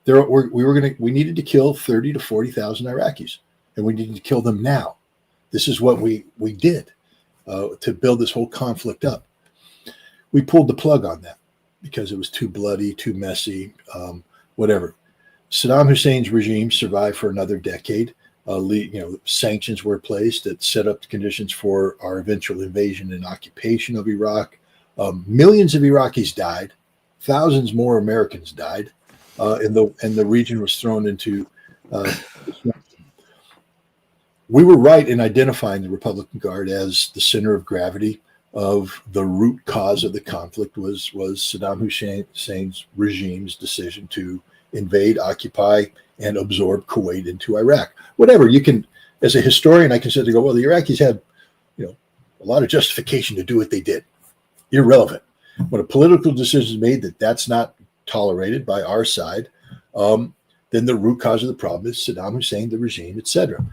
We needed to kill 30 to 40,000 Iraqis, and we needed to kill them now. This is what we did to build this whole conflict up. We pulled the plug on that because it was too bloody, too messy, whatever. Saddam Hussein's regime survived for another decade. Sanctions were placed that set up the conditions for our eventual invasion and occupation of Iraq. Millions of Iraqis died. Thousands more Americans died. And the region was thrown into. We were right in identifying the Republican Guard as the center of gravity of the root cause of the conflict was Saddam Hussein's regime's decision to invade, occupy, and absorb Kuwait into Iraq. Whatever, you can, as a historian, I can sit there and go, well, the Iraqis had, a lot of justification to do what they did. Irrelevant. When a political decision is made that's not tolerated by our side, then the root cause of the problem is Saddam Hussein, the regime, etc.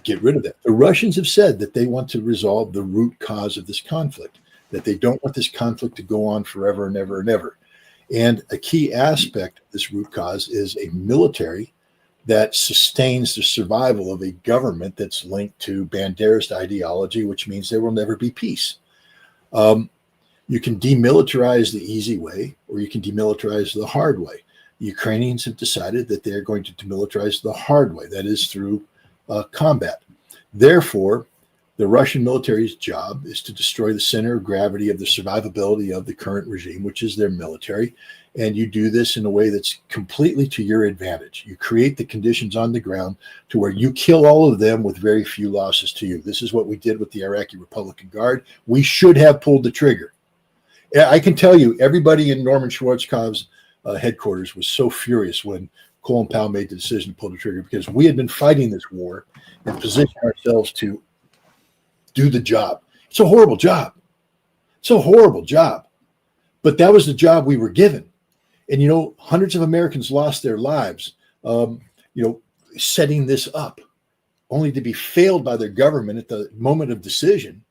Get rid of that. The Russians have said that they want to resolve the root cause of this conflict, that they don't want this conflict to go on forever and ever and ever. And a key aspect of this root cause is a military that sustains the survival of a government that's linked to Banderist ideology, which means there will never be peace. You can demilitarize the easy way, or you can demilitarize the hard way. The Ukrainians have decided that they're going to demilitarize the hard way, that is through combat. Therefore, the Russian military's job is to destroy the center of gravity of the survivability of the current regime, which is their military. And you do this in a way that's completely to your advantage. You create the conditions on the ground to where you kill all of them with very few losses to you. This is what we did with the Iraqi Republican Guard. We should have pulled the trigger. I can tell you, everybody in Norman Schwarzkopf's headquarters was so furious when Colin Powell made the decision to pull the trigger, because we had been fighting this war and positioned ourselves to do the job. It's a horrible job. It's a horrible job. But that was the job we were given. And, you know, hundreds of Americans lost their lives, setting this up, only to be failed by their government at the moment of decision.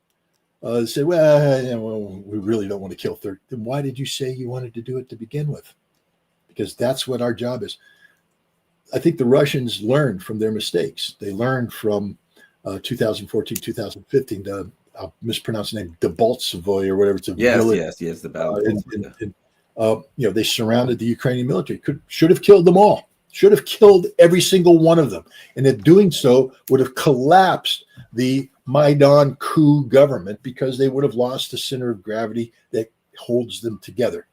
Say, well, we really don't want to kill 30. Then why did you say you wanted to do it to begin with? Because that's what our job is. I think the Russians learned from their mistakes. They learned from 2014, 2015. I'll mispronounce the name, Debaltsevoy or whatever. It's a village. Yes, the battle. They surrounded the Ukrainian military. Should have killed them all. Should have killed every single one of them. And in doing so, would have collapsed the Maidan coup government, because they would have lost the center of gravity that holds them together.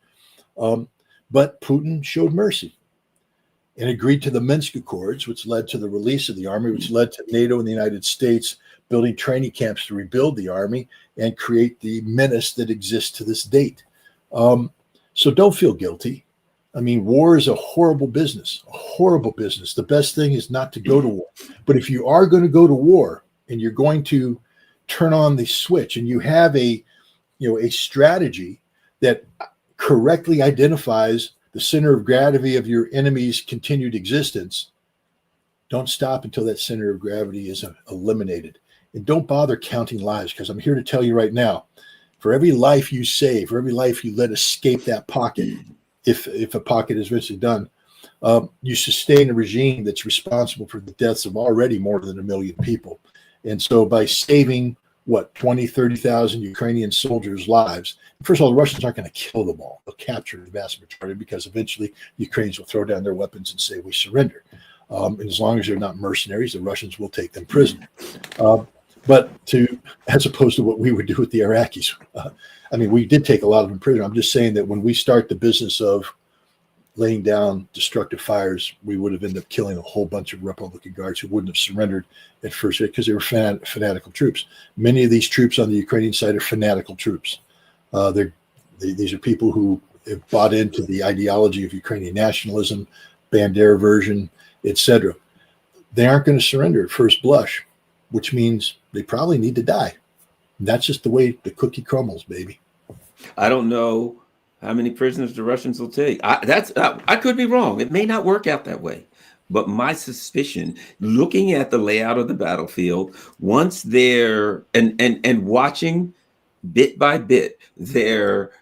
But Putin showed mercy and agreed to the Minsk Accords, which led to the release of the army, which led to NATO and the United States building training camps to rebuild the army and create the menace that exists to this date. So don't feel guilty. I mean, war is a horrible business, a horrible business. The best thing is not to go to war. But if you are going to go to war and you're going to turn on the switch, and you have a strategy that correctly identifies the center of gravity of your enemy's continued existence, don't stop until that center of gravity is eliminated. And don't bother counting lives, because I'm here to tell you right now, for every life you save, for every life you let escape that pocket, if a pocket is eventually done, you sustain a regime that's responsible for the deaths of already more than 1 million people. And so by saving, 20, 30,000 Ukrainian soldiers' lives, first of all, the Russians aren't going to kill them all. They'll capture the vast majority, because eventually the Ukrainians will throw down their weapons and say, we surrender. And as long as they're not mercenaries, the Russians will take them prisoner. But as opposed to what we would do with the Iraqis. We did take a lot of them prisoner. I'm just saying that when we start the business of laying down destructive fires, we would have ended up killing a whole bunch of Republican guards who wouldn't have surrendered at first, because they were fanatical troops. Many of these troops on the Ukrainian side are fanatical troops. These are people who have bought into the ideology of Ukrainian nationalism, Bandera version, etc. They aren't going to surrender at first blush, which means they probably need to die. And that's just the way the cookie crumbles, baby. I don't know how many prisoners the Russians will take. I could be wrong. It may not work out that way. But my suspicion, looking at the layout of the battlefield, once they're and watching bit by bit their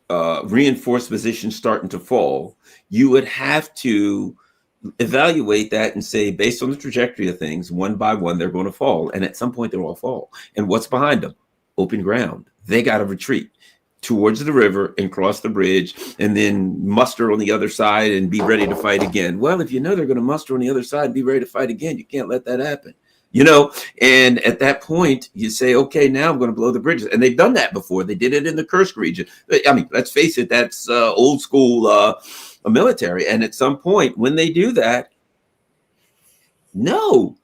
reinforced positions starting to fall, you would have to evaluate that and say, based on the trajectory of things, one by one, they're going to fall. And at some point, they'll all fall. And what's behind them? Open ground. They got to retreat towards the river and cross the bridge, and then muster on the other side and be ready to fight again. Well, if you know they're going to muster on the other side and be ready to fight again, you can't let that happen. And at that point, you say, okay, now I'm going to blow the bridges. And they've done that before. They did it in the Kursk region. Let's face it, that's old school military. And at some point, when they do that, no,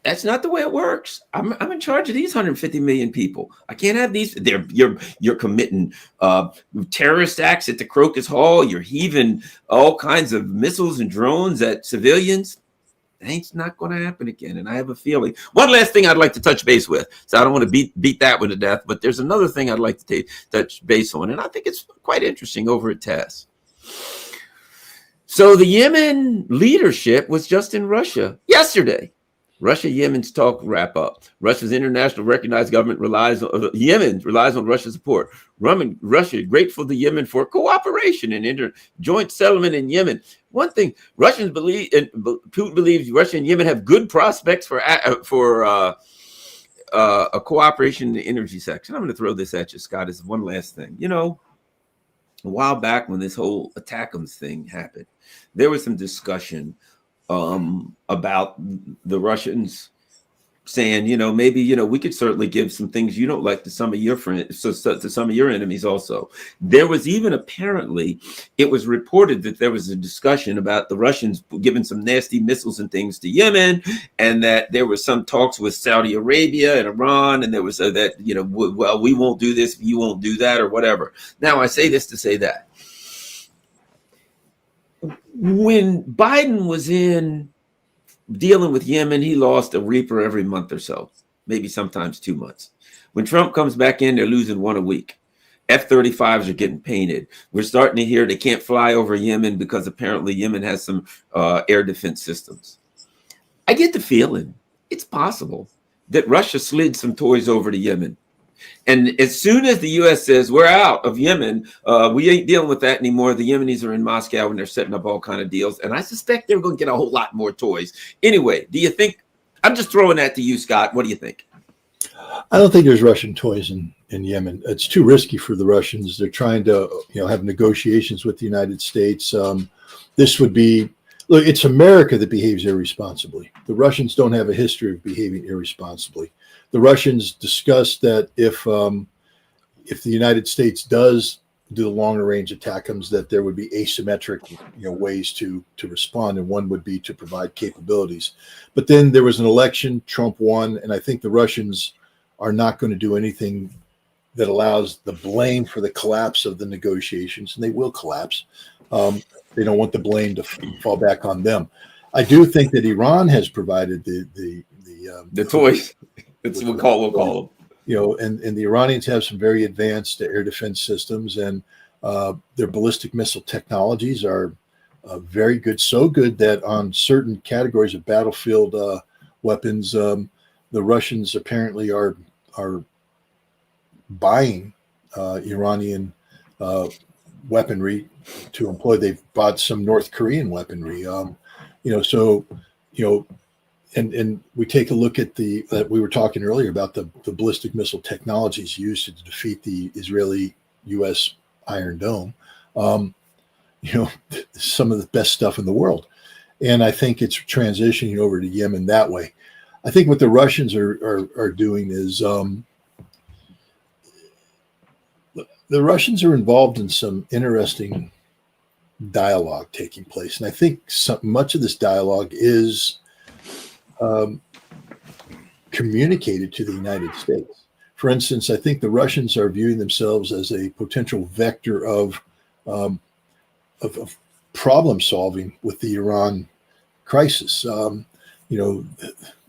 that's not the way it works. I'm in charge of these 150 million people. I can't have these. You're committing terrorist acts at the Crocus Hall. You're heaving all kinds of missiles and drones at civilians. It's not going to happen again. And I have a feeling. One last thing I'd like to touch base with. So I don't want to beat that one to death, but there's another thing I'd like to touch base on. And I think it's quite interesting over at TESS. So the Yemen leadership was just in Russia yesterday. Russia-Yemen's talk wrap up. Russia's international recognized government Yemen relies on Russia's support. Russia grateful to Yemen for cooperation and joint settlement in Yemen. One thing Russians believe, and Putin believes, Russia and Yemen have good prospects for a cooperation in the energy section. I'm going to throw this at you, Scott. As one last thing, a while back when this whole ATACMS thing happened, there was some discussion about the Russians saying, maybe, we could certainly give some things you don't like to some of your friends, to some of your enemies also. There was even apparently, it was reported that there was a discussion about the Russians giving some nasty missiles and things to Yemen, and that there was some talks with Saudi Arabia and Iran, and there was that, well, we won't do this, you won't do that, or whatever. Now, I say this to say that when Biden was in dealing with Yemen, he lost a Reaper every month or so, maybe sometimes 2 months. When Trump comes back in, they're losing one a week. F-35s are getting painted. We're starting to hear they can't fly over Yemen because apparently Yemen has some air defense systems. I get the feeling it's possible that Russia slid some toys over to Yemen. And as soon as the U.S. says we're out of Yemen, we ain't dealing with that anymore. The Yemenis are in Moscow and they're setting up all kind of deals. And I suspect they're going to get a whole lot more toys. Anyway, do you think? I'm just throwing that to you, Scott. What do you think? I don't think there's Russian toys in Yemen. It's too risky for the Russians. They're trying to, have negotiations with the United States. This would be, look, it's America that behaves irresponsibly. The Russians don't have a history of behaving irresponsibly. The Russians discussed that if the United States does do the longer range ATACMS, that there would be asymmetric ways to respond, and one would be to provide capabilities. But then there was an election, Trump won, and I think the Russians are not going to do anything that allows the blame for the collapse of the negotiations, and they will collapse. They don't want the blame to fall back on them. I do think that Iran has provided the toys. We'll call them. And the Iranians have some very advanced air defense systems, and their ballistic missile technologies are very good. So good that on certain categories of battlefield weapons, the Russians apparently are buying Iranian weaponry to employ. They've bought some North Korean weaponry. And we take a look at we were talking earlier about the ballistic missile technologies used to defeat the Israeli-U.S. Iron Dome. Some of the best stuff in the world. And I think it's transitioning over to Yemen that way. I think what the Russians are doing is the Russians are involved in some interesting dialogue taking place. And I think much of this dialogue is communicated to the United States. For instance, I think the Russians are viewing themselves as a potential vector of problem solving with the Iran crisis. We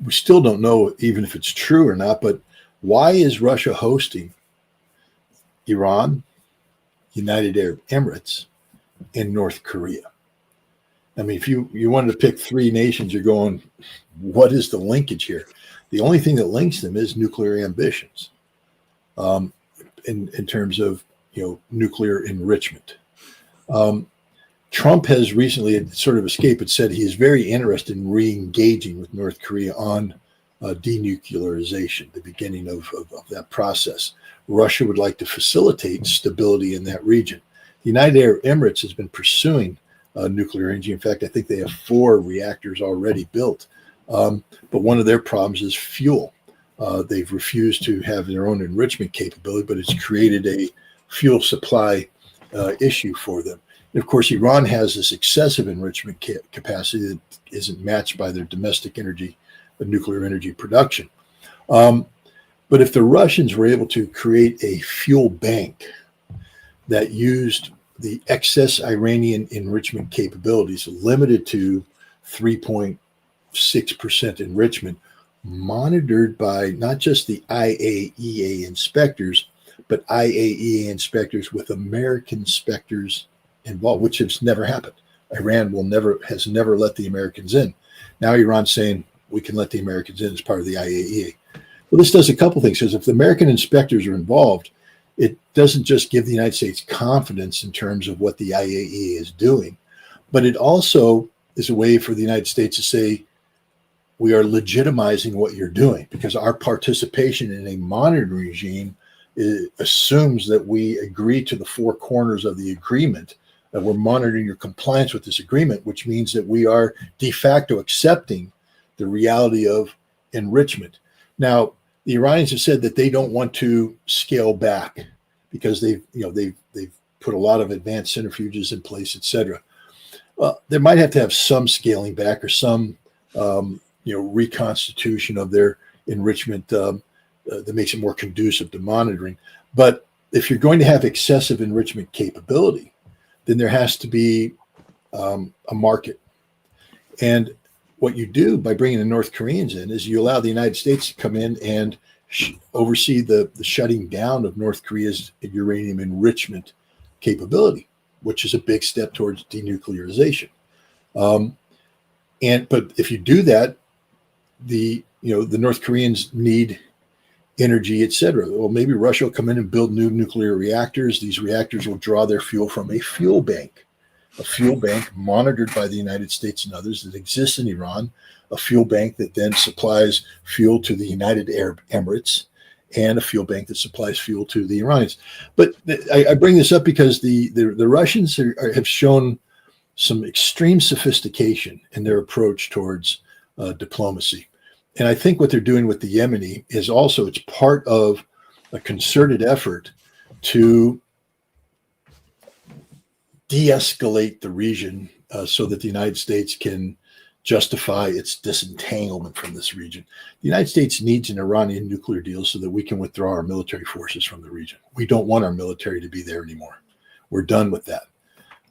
still don't know even if it's true or not, but why is Russia hosting Iran, United Arab Emirates, and North Korea? I mean, if you wanted to pick three nations, you're going, what is the linkage here? The only thing that links them is nuclear ambitions, in terms of nuclear enrichment. Trump has recently sort of escaped and said he is very interested in re-engaging with North Korea on denuclearization, the beginning of that process. Russia would like to facilitate stability in that region. The United Arab Emirates has been pursuing nuclear energy. In fact, I think they have 4 reactors already built. But one of their problems is fuel. They've refused to have their own enrichment capability, but it's created a fuel supply issue for them. And of course, Iran has this excessive enrichment capacity that isn't matched by their domestic energy, nuclear energy production. But if the Russians were able to create a fuel bank that used the excess Iranian enrichment capabilities, limited to 3.6% enrichment, monitored by not just the IAEA inspectors, but IAEA inspectors with American inspectors involved, which has never happened. Iran has never let the Americans in. Now Iran's saying, we can let the Americans in as part of the IAEA. Well, this does a couple things, because if the American inspectors are involved, it doesn't just give the United States confidence in terms of what the IAEA is doing, but it also is a way for the United States to say, we are legitimizing what you're doing, because our participation in a monitoring regime assumes that we agree to the four corners of the agreement, that we're monitoring your compliance with this agreement, which means that we are de facto accepting the reality of enrichment. Now, the Iranians have said that they don't want to scale back because they've put a lot of advanced centrifuges in place, et cetera. Well, they might have to have some scaling back or some reconstitution of their enrichment that makes it more conducive to monitoring. But if you're going to have excessive enrichment capability, then there has to be a market. And what you do by bringing the North Koreans in is you allow the United States to come in and oversee the shutting down of North Korea's uranium enrichment capability, which is a big step towards denuclearization. But if you do that, the North Koreans need energy, et cetera. Well, maybe Russia will come in and build new nuclear reactors. These reactors will draw their fuel from a fuel bank monitored by the United States and others that exists in Iran, a fuel bank that then supplies fuel to the United Arab Emirates, and a fuel bank that supplies fuel to the Iranians. But I bring this up because the Russians have shown some extreme sophistication in their approach towards diplomacy. And I think what they're doing with the Yemeni is also, it's part of a concerted effort to de-escalate the region so that the United States can justify its disentanglement from this region. The United States needs an Iranian nuclear deal so that we can withdraw our military forces from the region. We don't want our military to be there anymore. We're done with that.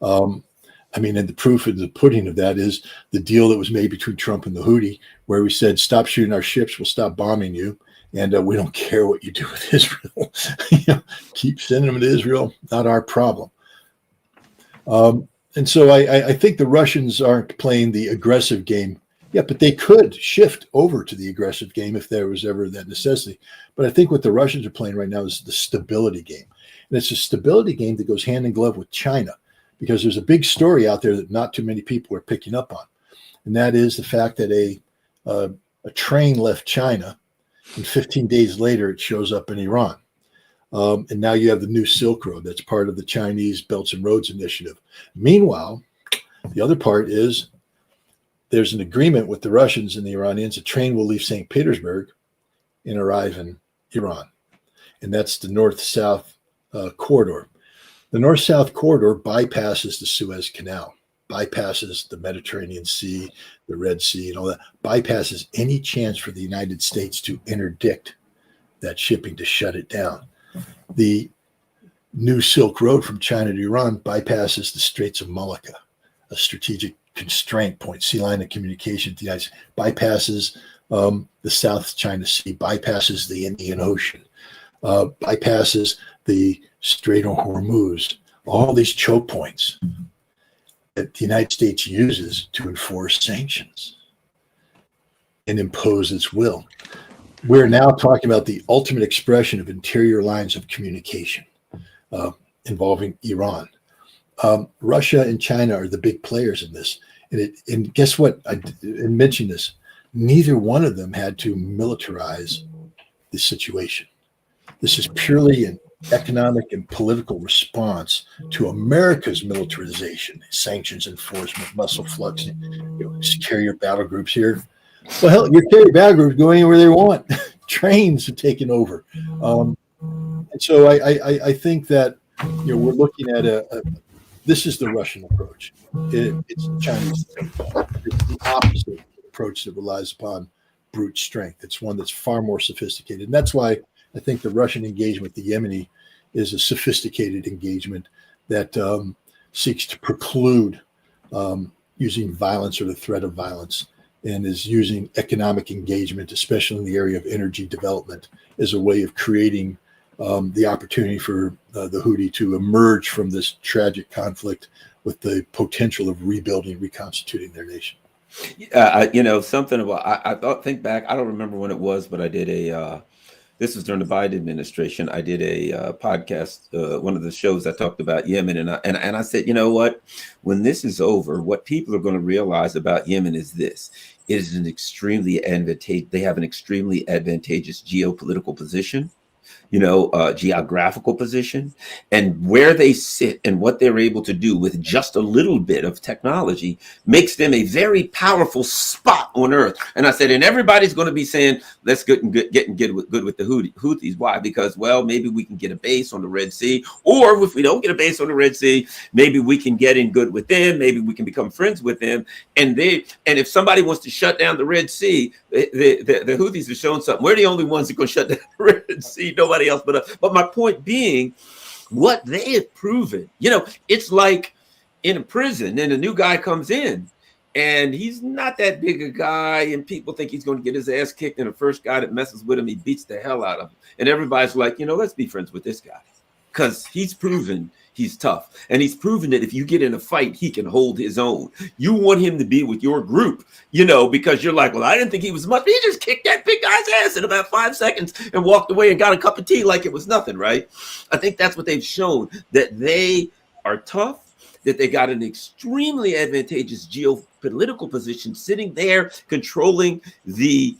And the proof of the pudding of that is the deal that was made between Trump and the Houthi, where we said, stop shooting our ships, we'll stop bombing you, and we don't care what you do with Israel. Keep sending them to Israel, not our problem. And so I think the Russians aren't playing the aggressive game yet, but they could shift over to the aggressive game if there was ever that necessity. But I think what the Russians are playing right now is the stability game. And it's a stability game that goes hand in glove with China, because there's a big story out there that not too many people are picking up on. And that is the fact that a train left China, and 15 days later it shows up in Iran. And now you have the new Silk Road that's part of the Chinese Belts and Roads Initiative. Meanwhile, the other part is there's an agreement with the Russians and the Iranians. A train will leave St. Petersburg and arrive in Iran. And that's the north-south corridor. The north-south corridor bypasses the Suez Canal, bypasses the Mediterranean Sea, the Red Sea, and all that, bypasses any chance for the United States to interdict that shipping, to shut it down. The new Silk Road from China to Iran bypasses the Straits of Malacca, a strategic constraint point, sea line of communication to the United States, bypasses the South China Sea, bypasses the Indian Ocean, bypasses the Strait of Hormuz, all these choke points that the United States uses to enforce sanctions and impose its will. We're now talking about the ultimate expression of interior lines of communication involving Iran. Russia and China are the big players in this. And guess what? I mentioned this. Neither one of them had to militarize the situation. This is purely an economic and political response to America's militarization, sanctions enforcement, muscle flux, just carrier battle groups here. Well, hell, your carrier battle groups go anywhere they want. Trains have taken over. And so I think that we're looking at this is the Russian approach. It's the Chinese. It's the opposite approach that relies upon brute strength. It's one that's far more sophisticated. And that's why I think the Russian engagement with the Yemeni is a sophisticated engagement that seeks to preclude using violence or the threat of violence, and is using economic engagement, especially in the area of energy development, as a way of creating the opportunity for the Houthi to emerge from this tragic conflict with the potential of rebuilding, reconstituting their nation. Something about I thought think back. I don't remember when it was, but I did a. This was during the Biden administration. I did a podcast, one of the shows I talked about Yemen, and I said, you know what? When this is over, what people are going to realize about Yemen is this: it is an extremely advantageous. They have an extremely advantageous geopolitical position, geographical position, and where they sit and what they're able to do with just a little bit of technology makes them a very powerful spot on earth. And I said, and everybody's going to be saying, let's get good with the Houthis. Why? Because, well, maybe we can get a base on the Red Sea, or if we don't get a base on the Red Sea, maybe we can get in good with them. Maybe we can become friends with them. And if somebody wants to shut down the Red Sea, the Houthis have shown something. We're the only ones that can shut down the Red Sea. Nobody else but us. But my point being, what they have proven, it's like in a prison and a new guy comes in and he's not that big a guy and people think he's going to get his ass kicked, and the first guy that messes with him, he beats the hell out of him. And everybody's like, let's be friends with this guy because he's proven he's tough. And he's proven that if you get in a fight, he can hold his own. You want him to be with your group, because you're like, well, I didn't think he was much. He just kicked that big guy's ass in about 5 seconds and walked away and got a cup of tea like it was nothing, right? I think that's what they've shown, that they are tough, that they got an extremely advantageous geopolitical position sitting there controlling the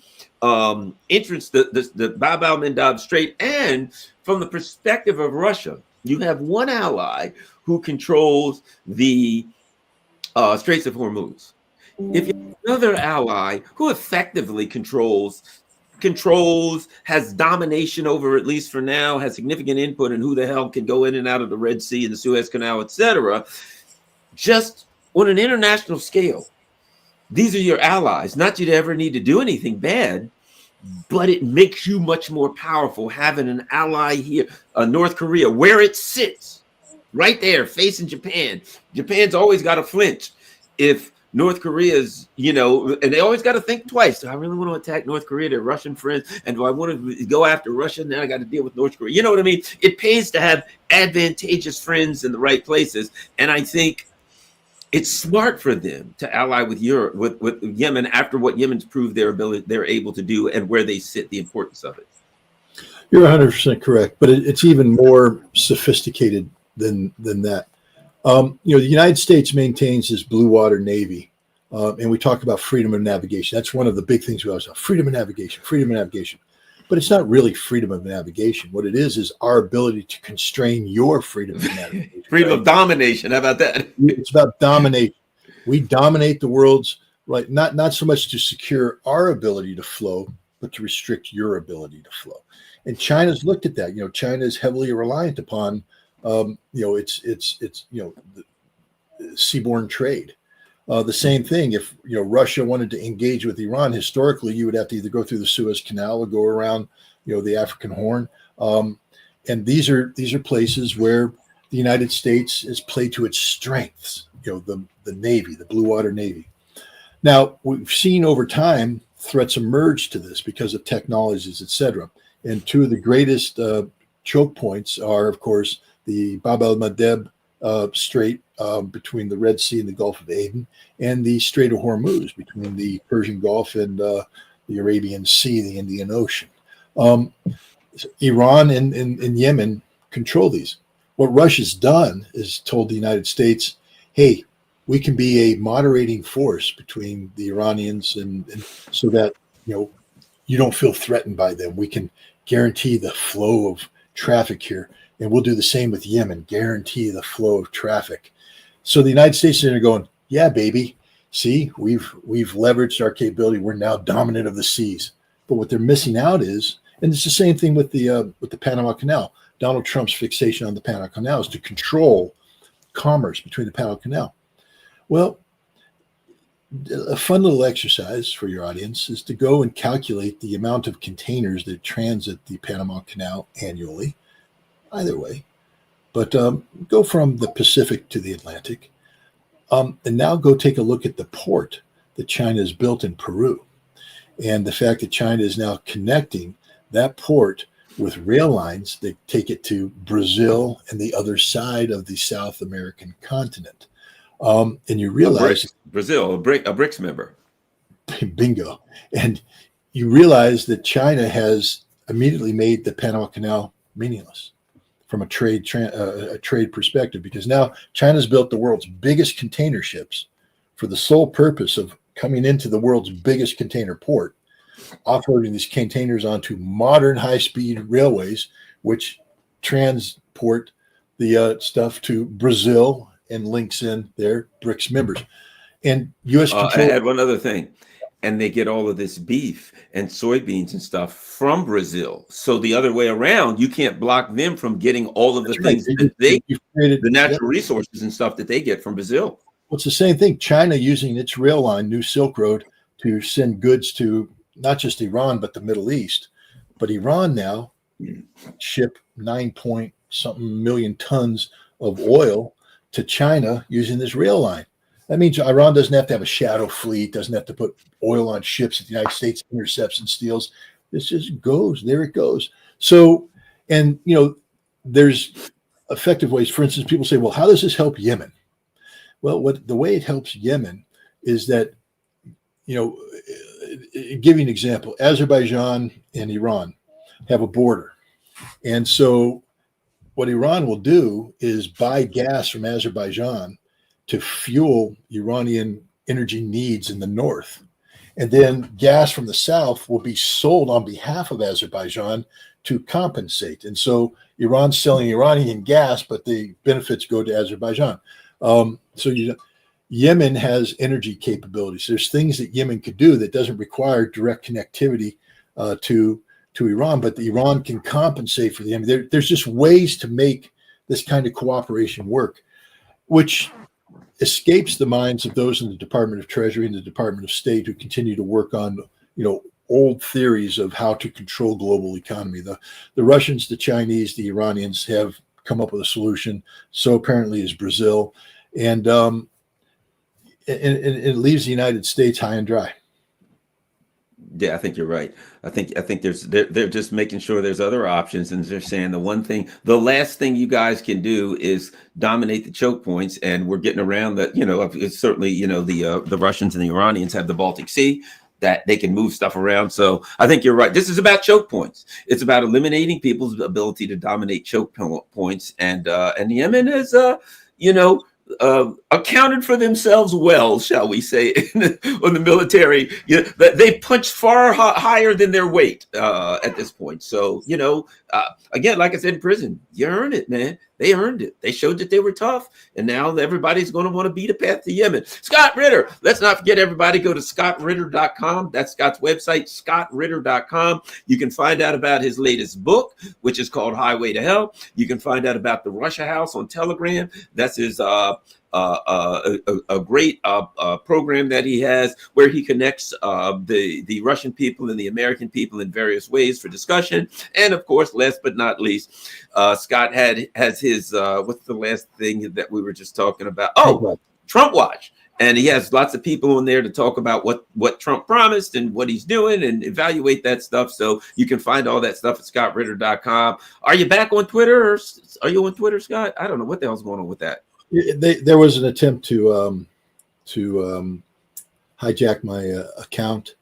entrance, the Bab al-Mandab Strait. And from the perspective of Russia, you have one ally who controls the Straits of Hormuz. If you have another ally who effectively controls, has domination over, at least for now, has significant input in who the hell can go in and out of the Red Sea and the Suez Canal, etc. Just on an international scale, these are your allies. Not you to ever need to do anything bad, but it makes you much more powerful having an ally here, North Korea, where it sits, right there, facing Japan. Japan's always got to flinch if North Korea's, and they always got to think twice. Do I really want to attack North Korea? They're Russian friends. And do I want to go after Russia? Now I got to deal with North Korea. You know what I mean? It pays to have advantageous friends in the right places. And I think it's smart for them to ally with Europe, with Yemen, after what Yemen's proved they're able to do, and where they sit, the importance of it. You're 100% correct, but it's even more sophisticated than that. The United States maintains this blue water navy, and we talk about freedom of navigation. That's one of the big things we always talk: freedom of navigation. But it's not really freedom of navigation. What it is our ability to constrain your freedom of navigation. Freedom of domination. How about that? It's about domination. We dominate the world's right, not so much to secure our ability to flow, but to restrict your ability to flow. And China's looked at that. China is heavily reliant upon it's seaborne trade. The same thing, if Russia wanted to engage with Iran, historically you would have to either go through the Suez Canal or go around the African Horn, and these are places where the United States has played to its strengths. The Navy, the blue water Navy. Now we've seen over time threats emerge to this because of technologies, etc. And two of the greatest choke points are, of course, the Bab al-Mandeb Strait between the Red Sea and the Gulf of Aden, and the Strait of Hormuz between the Persian Gulf and the Arabian Sea, the Indian Ocean. Iran and Yemen control these. What Russia's done is told the United States, hey, we can be a moderating force between the Iranians and so that you don't feel threatened by them. We can guarantee the flow of traffic here. And we'll do the same with Yemen, guarantee the flow of traffic. So the United States are going, yeah, baby. See, we've leveraged our capability. We're now dominant of the seas. But what they're missing out is, and it's the same thing with the Panama Canal. Donald Trump's fixation on the Panama Canal is to control commerce between the Panama Canal. Well, a fun little exercise for your audience is to go and calculate the amount of containers that transit the Panama Canal annually. Either way, but go from the Pacific to the Atlantic, and now go take a look at the port that China has built in Peru, and the fact that China is now connecting that port with rail lines that take it to Brazil and the other side of the South American continent. And you realize Brazil, a BRICS member. Bingo. And you realize that China has immediately made the Panama Canal meaningless from a trade perspective, because now China's built the world's biggest container ships for the sole purpose of coming into the world's biggest container port, offloading these containers onto modern high-speed railways, which transport the stuff to Brazil and links in their BRICS members. And U.S. I control. had one other thing. And they get all of this beef and soybeans and stuff from Brazil. So the other way around, you can't block them from getting all of the things that the natural resources and stuff that they get from Brazil. Well, it's the same thing. China using its rail line, New Silk Road, to send goods to not just Iran, but the Middle East. But Iran now ship 9-point-something million tons of oil to China using this rail line. That means Iran doesn't have to have a shadow fleet, doesn't have to put oil on ships that the United States intercepts and steals. This just goes, there it goes. So, and, there's effective ways. For instance, people say, well, how does this help Yemen? Well, the way it helps Yemen is that, give you an example, Azerbaijan and Iran have a border. And so what Iran will do is buy gas from Azerbaijan to fuel Iranian energy needs in the north. And then gas from the south will be sold on behalf of Azerbaijan to compensate. And so Iran's selling Iranian gas, but the benefits go to Azerbaijan. Yemen has energy capabilities. There's things that Yemen could do that doesn't require direct connectivity to Iran, but Iran can compensate for the Yemen. There's just ways to make this kind of cooperation work, which escapes the minds of those in the Department of Treasury and the Department of State who continue to work on, old theories of how to control global economy. The Russians, the Chinese, the Iranians have come up with a solution. So apparently is Brazil, and it leaves the United States high and dry. Yeah, I think you're right. I think they're just making sure there's other options, and they're saying the last thing you guys can do is dominate the choke points, and we're getting around that. It's certainly the Russians and the Iranians have the Baltic Sea that they can move stuff around. So I think you're right. This is about choke points. It's about eliminating people's ability to dominate choke points, and Yemen is accounted for themselves well, shall we say, on the military. They punch far higher than their weight at this point. So, again, like I said, in prison, you earn it, man. They earned it. They showed that they were tough. And now everybody's going to want to beat a path to Yemen. Scott Ritter. Let's not forget, everybody, go to scottritter.com. That's Scott's website, scottritter.com. You can find out about his latest book, which is called Highway to Hell. You can find out about the Russia House on Telegram. That's his a great program that he has where he connects the Russian people and the American people in various ways for discussion. And of course, last but not least, Scott has his what's the last thing that we were just talking about? Oh, Trump Watch. And he has lots of people on there to talk about what Trump promised and what he's doing and evaluate that stuff. So you can find all that stuff at scottritter.com. Are you back on Twitter? Or are you on Twitter, Scott? I don't know what the hell's going on with that. There was an attempt to hijack my account.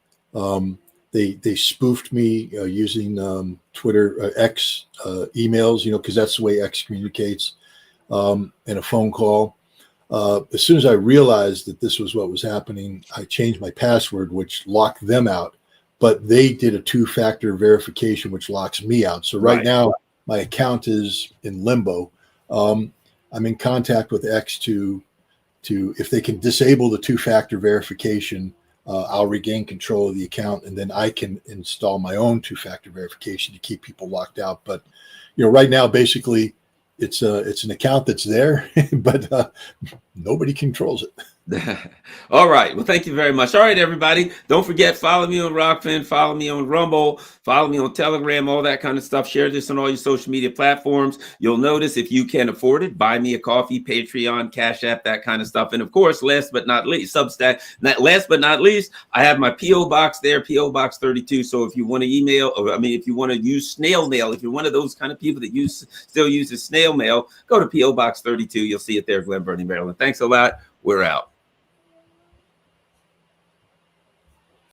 They spoofed me using Twitter X emails, because that's the way X communicates, and a phone call. As soon as I realized that this was what was happening, I changed my password, which locked them out. But they did a 2-factor verification, which locks me out. So right now, my account is in limbo. I'm in contact with X to if they can disable the 2-factor verification, I'll regain control of the account, and then I can install my own 2-factor verification to keep people locked out. But right now, basically, it's an account that's there, but nobody controls it. All right. Well, thank you very much. All right, everybody. Don't forget, follow me on Rockfin, follow me on Rumble, follow me on Telegram, all that kind of stuff. Share this on all your social media platforms. You'll notice, if you can afford it, buy me a coffee, Patreon, Cash App, that kind of stuff. And of course, last but not least, Substack. Last but not least, I have my P.O. Box there, P.O. Box 32. So if you want to if you want to use snail mail, if you're one of those kind of people that still uses snail mail, go to P.O. Box 32. You'll see it there, Glen Burnie, Maryland. Thanks a lot. We're out.